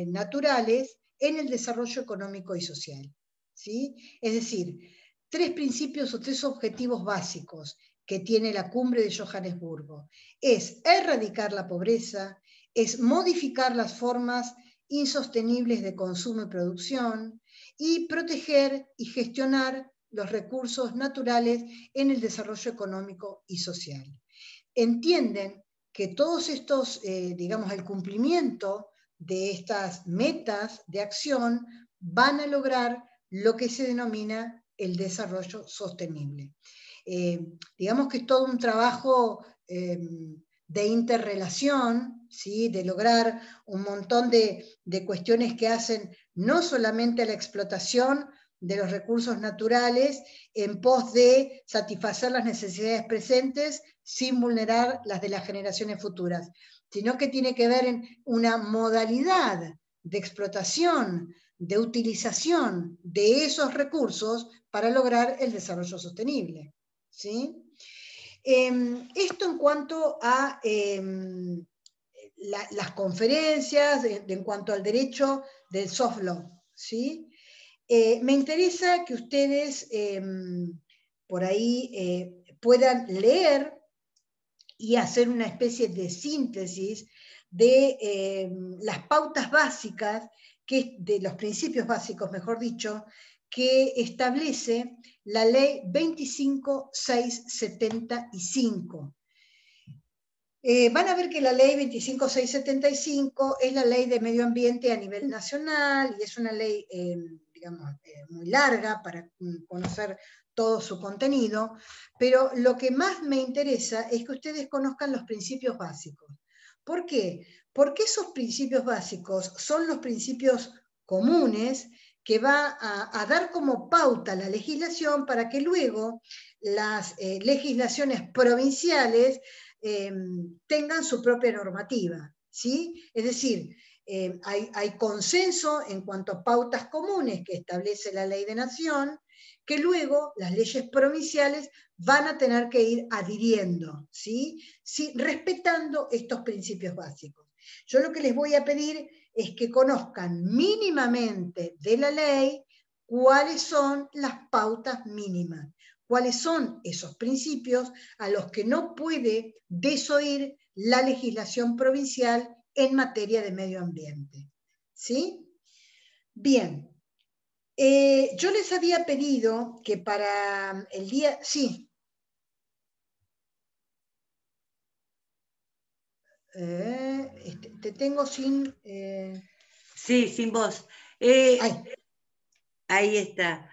naturales en el desarrollo económico y social. ¿Sí? Es decir, 3 principios o 3 objetivos básicos que tiene la cumbre de Johannesburgo. Es erradicar la pobreza, es modificar las formas insostenibles de consumo y producción, y proteger y gestionar los recursos naturales en el desarrollo económico y social. Entienden que todos estos, digamos, el cumplimiento de estas metas de acción van a lograr lo que se denomina el desarrollo sostenible. Digamos que es todo un trabajo de interrelación, ¿sí? De lograr un montón de cuestiones que hacen no solamente la explotación de los recursos naturales en pos de satisfacer las necesidades presentes sin vulnerar las de las generaciones futuras, sino que tiene que ver en una modalidad de explotación, de utilización de esos recursos para lograr el desarrollo sostenible. ¿Sí? Esto en cuanto a las conferencias, en cuanto al derecho del soft law. ¿Sí? Me interesa que ustedes por ahí puedan leer y hacer una especie de síntesis de las pautas básicas, de los principios básicos, mejor dicho, que establece la ley 25675. Van a ver que la ley 25675 es la ley de medio ambiente a nivel nacional y es una ley, digamos, muy larga para conocer todo su contenido, pero lo que más me interesa es que ustedes conozcan los principios básicos. ¿Por qué? Porque esos principios básicos son los principios comunes que va a dar como pauta la legislación para que luego las legislaciones provinciales tengan su propia normativa, ¿sí? Es decir, hay consenso en cuanto a pautas comunes que establece la ley de nación, que luego las leyes provinciales van a tener que ir adhiriendo, ¿sí? ¿Sí? Respetando estos principios básicos. Yo lo que les voy a pedir es que conozcan mínimamente de la ley cuáles son las pautas mínimas, cuáles son esos principios a los que no puede desoír la legislación provincial en materia de medio ambiente. ¿Sí? Bien. Yo les había pedido que para el día... Sí. Te tengo sin... Sí, sin voz. Ahí está.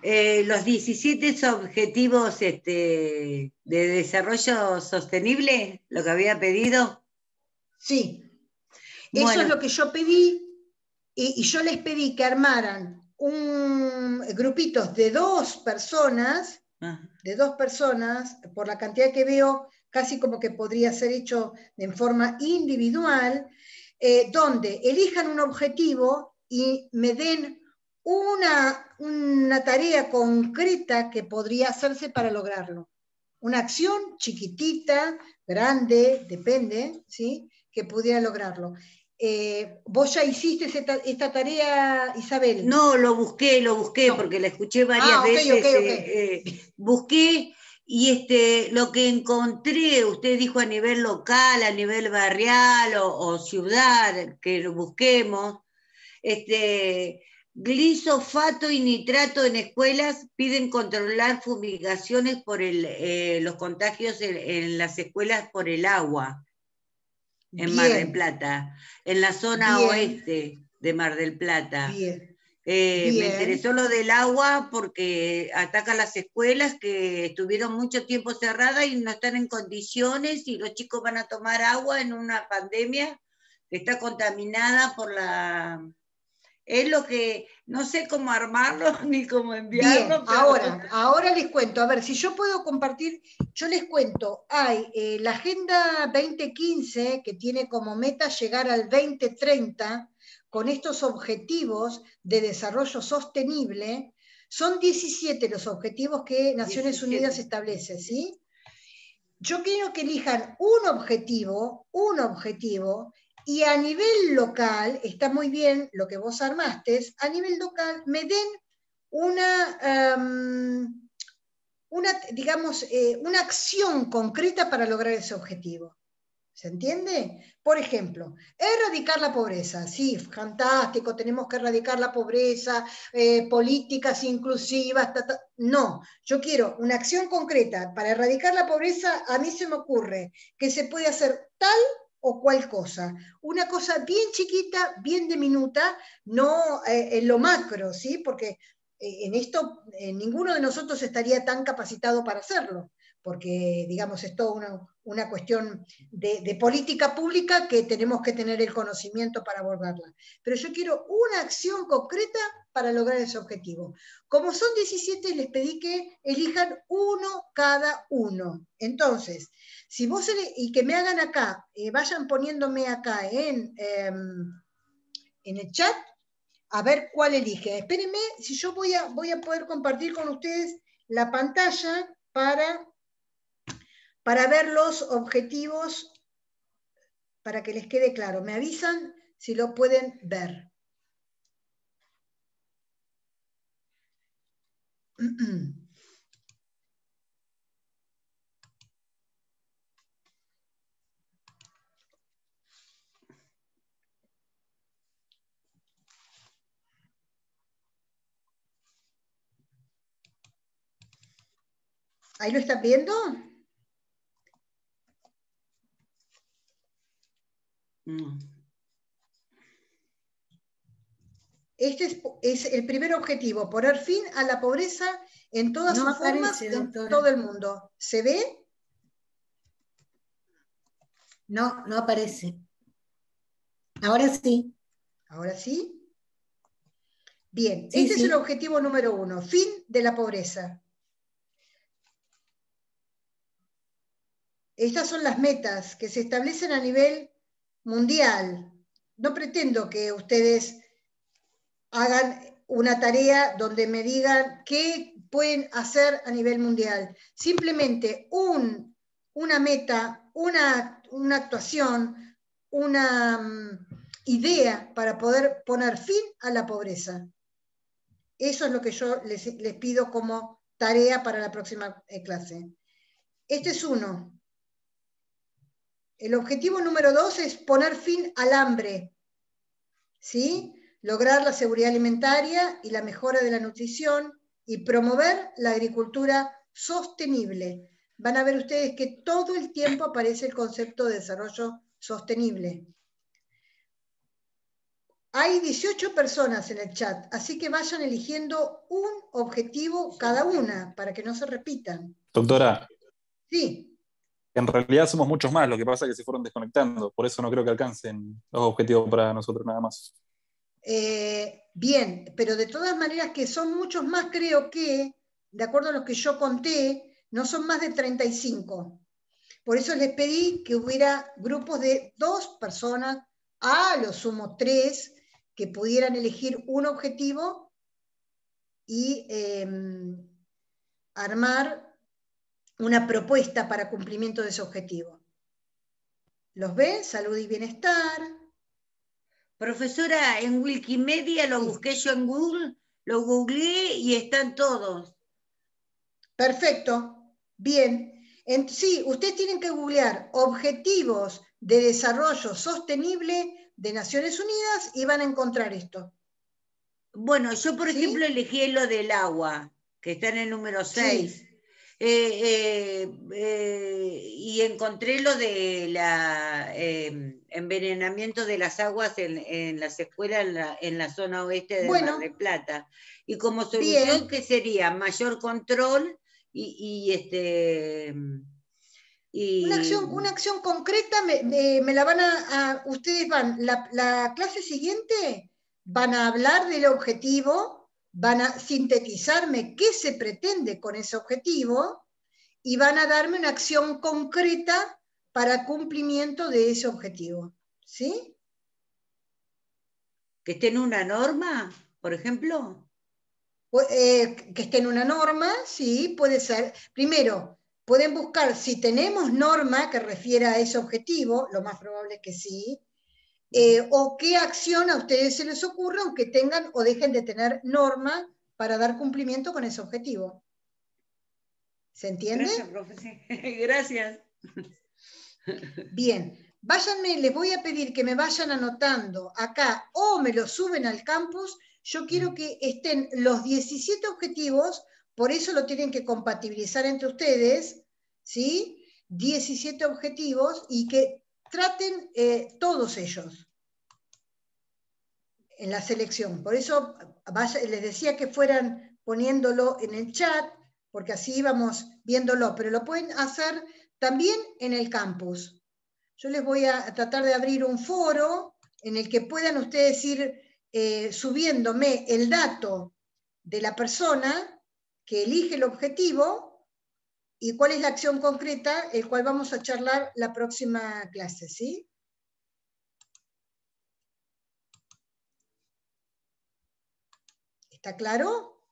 Los 17 objetivos de desarrollo sostenible, lo que había pedido. Sí. Bueno. Eso es lo que yo pedí, y yo les pedí que armaran grupitos de 2 personas, por la cantidad que veo, casi como que podría ser hecho en forma individual, donde elijan un objetivo y me den una tarea concreta que podría hacerse para lograrlo. Una acción chiquitita, grande, depende, ¿sí?, que pudiera lograrlo. ¿Vos ya hiciste esta tarea, Isabel? No, lo busqué, no. Porque la escuché varias veces. Okay. Busqué y lo que encontré, usted dijo a nivel local, a nivel barrial o ciudad, que lo busquemos, glifosato y nitrato en escuelas piden controlar fumigaciones por los contagios en las escuelas por el agua. En Mar del Plata, en la zona oeste de Mar del Plata. Me interesó lo del agua porque ataca las escuelas que estuvieron mucho tiempo cerradas y no están en condiciones, y los chicos van a tomar agua en una pandemia que está contaminada por la... Es lo que no sé cómo armarlo ni cómo enviarlo. Bien, pero... ahora les cuento, a ver, si yo puedo compartir, yo les cuento, hay la Agenda 2015 que tiene como meta llegar al 2030 con estos objetivos de desarrollo sostenible. Son 17 los objetivos que Naciones Unidas establece, ¿sí? Yo quiero que elijan un objetivo, y a nivel local, está muy bien lo que vos armaste, a nivel local me den una acción concreta para lograr ese objetivo. ¿Se entiende? Por ejemplo, erradicar la pobreza. Sí, fantástico, tenemos que erradicar la pobreza, políticas inclusivas. No, yo quiero una acción concreta. Para erradicar la pobreza, a mí se me ocurre que se puede hacer tal o cual cosa. Una cosa bien chiquita, bien diminuta, no en lo macro, ¿sí? Porque en esto ninguno de nosotros estaría tan capacitado para hacerlo, porque, digamos, es toda una cuestión de política pública que tenemos que tener el conocimiento para abordarla. Pero yo quiero una acción concreta para lograr ese objetivo. Como son 17, les pedí que elijan uno cada uno. Entonces, si vos, y que me hagan acá, vayan poniéndome acá en el chat, a ver cuál elige. Espérenme, si yo voy a poder compartir con ustedes la pantalla para ver los objetivos, para que les quede claro. Me avisan si lo pueden ver. ¿Ahí lo están viendo? Este es el primer objetivo, poner fin a la pobreza en todas sus formas en todo el mundo. ¿Se ve? No, no aparece. Ahora sí. ¿Ahora sí? Bien, sí, este es el objetivo número 1, fin de la pobreza. Estas son las metas que se establecen a nivel mundial. No pretendo que ustedes hagan una tarea donde me digan qué pueden hacer a nivel mundial. Simplemente una meta, una actuación, una idea para poder poner fin a la pobreza. Eso es lo que yo les pido como tarea para la próxima clase. Este es uno. El objetivo número 2 es poner fin al hambre, ¿sí? Lograr la seguridad alimentaria y la mejora de la nutrición y promover la agricultura sostenible. Van a ver ustedes que todo el tiempo aparece el concepto de desarrollo sostenible. Hay 18 personas en el chat, así que vayan eligiendo un objetivo cada una para que no se repitan. Doctora. Sí. En realidad somos muchos más, lo que pasa es que se fueron desconectando, por eso no creo que alcancen los objetivos para nosotros nada más. Bien, pero de todas maneras que son muchos más, creo que, de acuerdo a lo que yo conté, no son más de 35. Por eso les pedí que hubiera grupos de 2 personas, a lo sumo 3, que pudieran elegir un objetivo y armar una propuesta para cumplimiento de ese objetivo. ¿Los ve? Salud y bienestar. Profesora, en Wikimedia lo busqué yo en Google, lo googleé y están todos. Perfecto, bien. Sí, ustedes tienen que googlear Objetivos de Desarrollo Sostenible de Naciones Unidas y van a encontrar esto. Bueno, yo por ejemplo elegí lo del agua, que está en el número 6. Sí. Y encontré lo de la envenenamiento de las aguas en las escuelas en la zona oeste de Mar del Plata. Y como solución, ¿qué sería? Mayor control Una acción concreta me la van ustedes van, la clase siguiente van a hablar del objetivo, van a sintetizarme qué se pretende con ese objetivo y van a darme una acción concreta para cumplimiento de ese objetivo. ¿Sí? ¿Que esté en una norma, por ejemplo? Que esté en una norma, sí, puede ser. Primero, pueden buscar si tenemos norma que refiera a ese objetivo, lo más probable es que sí, o qué acción a ustedes se les ocurra, aunque tengan o dejen de tener norma para dar cumplimiento con ese objetivo. ¿Se entiende? Gracias, profesor. Gracias. Bien, váyanme, les voy a pedir que me vayan anotando acá o me lo suben al campus. Yo quiero que estén los 17 objetivos, por eso lo tienen que compatibilizar entre ustedes, ¿sí? 17 objetivos y que traten todos ellos en la selección. Por eso les decía que fueran poniéndolo en el chat, porque así íbamos viéndolo, pero lo pueden hacer también en el campus. Yo les voy a tratar de abrir un foro en el que puedan ustedes ir subiéndome el dato de la persona que elige el objetivo y cuál es la acción concreta, el cual vamos a charlar la próxima clase, ¿sí? ¿Está claro?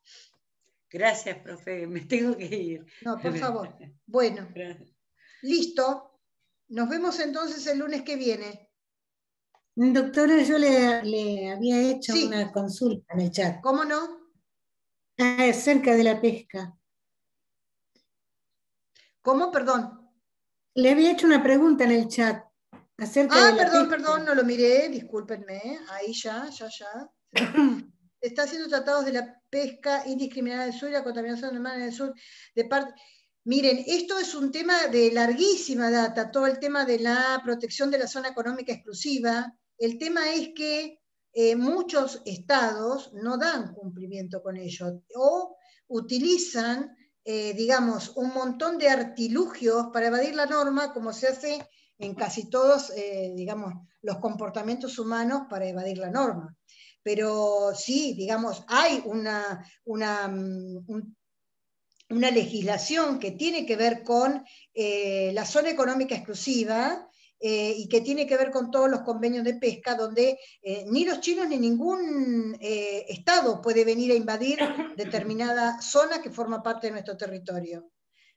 Gracias, profe, me tengo que ir. No, por favor. Bueno, listo. Nos vemos entonces el lunes que viene. Doctora, yo le había hecho una consulta en el chat. ¿Cómo no? Acerca de la pesca. ¿Cómo? Perdón. Le había hecho una pregunta en el chat acerca de la pesca. Perdón, no lo miré, discúlpenme. Ahí ya. Está haciendo tratados de la pesca indiscriminada del sur y la contaminación del mar en el sur. Miren, esto es un tema de larguísima data, todo el tema de la protección de la zona económica exclusiva. El tema es que muchos estados no dan cumplimiento con ello o utilizan, digamos, un montón de artilugios para evadir la norma, como se hace en casi todos, digamos, los comportamientos humanos para evadir la norma. Pero sí, digamos, hay una legislación que tiene que ver con la zona económica exclusiva, y que tiene que ver con todos los convenios de pesca, donde ni los chinos ni ningún Estado puede venir a invadir determinada zona que forma parte de nuestro territorio.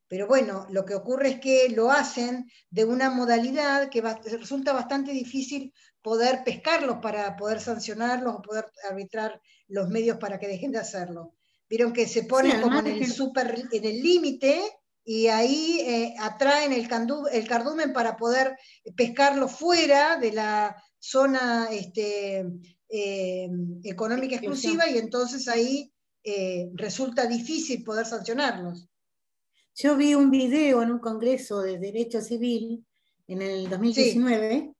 Pero bueno, lo que ocurre es que lo hacen de una modalidad que resulta bastante difícil poder pescarlos para poder sancionarlos o poder arbitrar los medios para que dejen de hacerlo. Vieron que se ponen Sí, como además en el límite y ahí atraen el cardumen para poder pescarlo fuera de la zona económica exclusiva, y entonces ahí resulta difícil poder sancionarlos. yo vi un video en un congreso de Derecho Civil en el 2019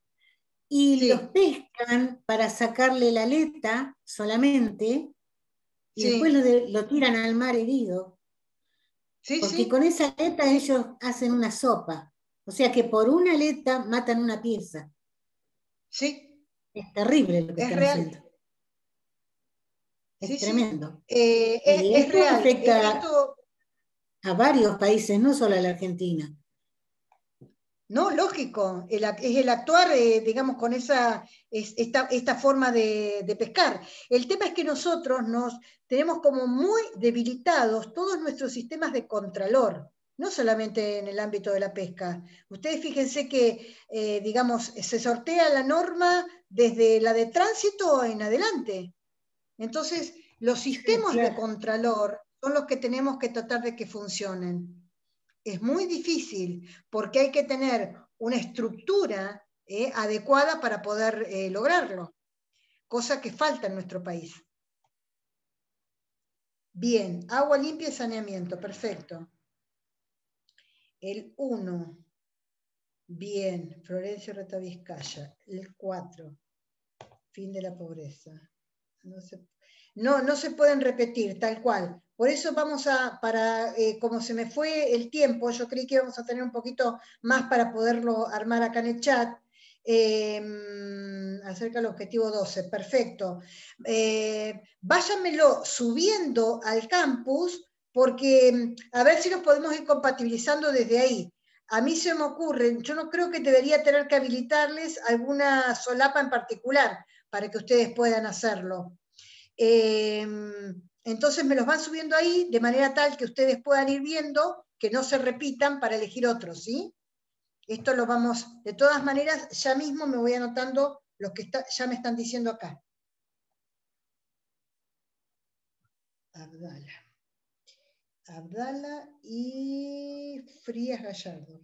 y Sí. los pescan para sacarle la aleta solamente y Sí. después lo tiran al mar herido. Sí, Porque sí. con esa aleta ellos hacen una sopa. O sea que por una aleta matan una pieza. Sí. Es terrible lo que Es están real. haciendo. Es Sí, tremendo. sí. Y Es esto real. afecta Esto, a varios países, no solo a la Argentina. no, lógico, es el actuar, digamos, con esta forma de pescar. El tema es que nosotros tenemos como muy debilitados todos nuestros sistemas de contralor, no solamente en el ámbito de la pesca. Ustedes fíjense que, digamos, se sortea la norma desde la de tránsito en adelante. Entonces, los sistemas Sí, claro. de contralor son los que tenemos que tratar de que funcionen. Es muy difícil porque hay que tener una estructura adecuada para poder lograrlo, cosa que falta en nuestro país. Bien, agua limpia y saneamiento, perfecto. El 1, bien, Florencio Reta Vizcaya. El 4, fin de la pobreza. No se pueden repetir, tal cual. Por eso vamos como se me fue el tiempo, yo creí que íbamos a tener un poquito más para poderlo armar acá en el chat, acerca del objetivo 12, perfecto. Váyanmelo subiendo al campus, porque a ver si los podemos ir compatibilizando desde ahí. A mí se me ocurre, yo no creo que debería tener que habilitarles alguna solapa en particular para que ustedes puedan hacerlo. Entonces me los van subiendo ahí de manera tal que ustedes puedan ir viendo, que no se repitan para elegir otros, ¿sí? Esto lo vamos, de todas maneras, ya mismo me voy anotando los que ya me están diciendo acá. Abdala y Frías Gallardo.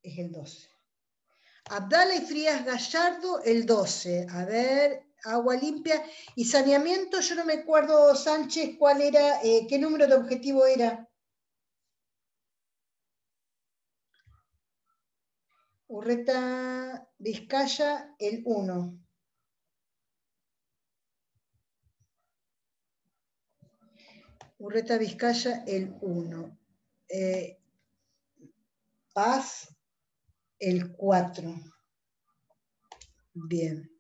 Es el 12. Abdala y Frías Gallardo, el 12. A ver, agua limpia y saneamiento, yo no me acuerdo, Sánchez, cuál era, qué número de objetivo era. Urreta Vizcaya, el 1. Urreta Vizcaya, el 1. Paz, el 4. Bien.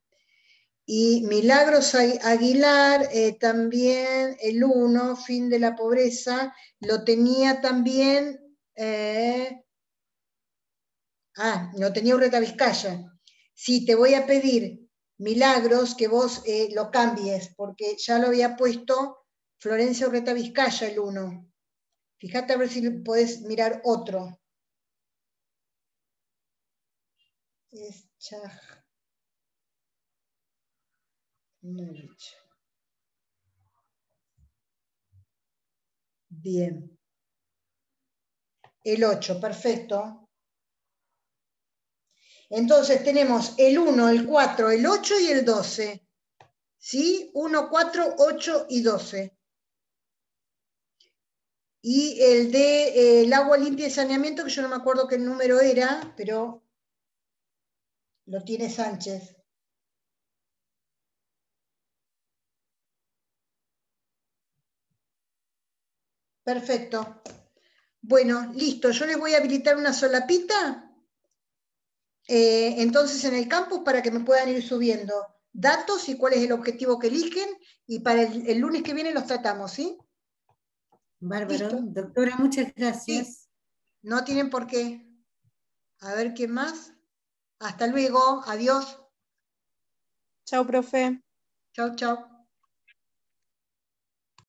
Y Milagros Aguilar, también el 1, fin de la pobreza, lo tenía también, lo tenía Urreta Vizcaya. Sí, te voy a pedir, Milagros, que vos lo cambies, porque ya lo había puesto Florencia Urreta Vizcaya el 1. Fíjate a ver si podés mirar otro. Es Chaj. Bien. El 8, perfecto. Entonces tenemos el 1, el 4, el 8 y el 12. ¿Sí? 1, 4, 8 y 12. Y el de el agua limpia y saneamiento, que yo no me acuerdo qué número era, pero lo tiene Sánchez. Perfecto. Bueno, listo. Yo les voy a habilitar una solapita, entonces en el campus, para que me puedan ir subiendo datos y cuál es el objetivo que eligen, y para el lunes que viene los tratamos, ¿sí? Bárbaro. ¿Listo? Doctora, muchas gracias. Sí. No tienen por qué. A ver, ¿quién más? Hasta luego, adiós. Chao, profe. Chau, chau.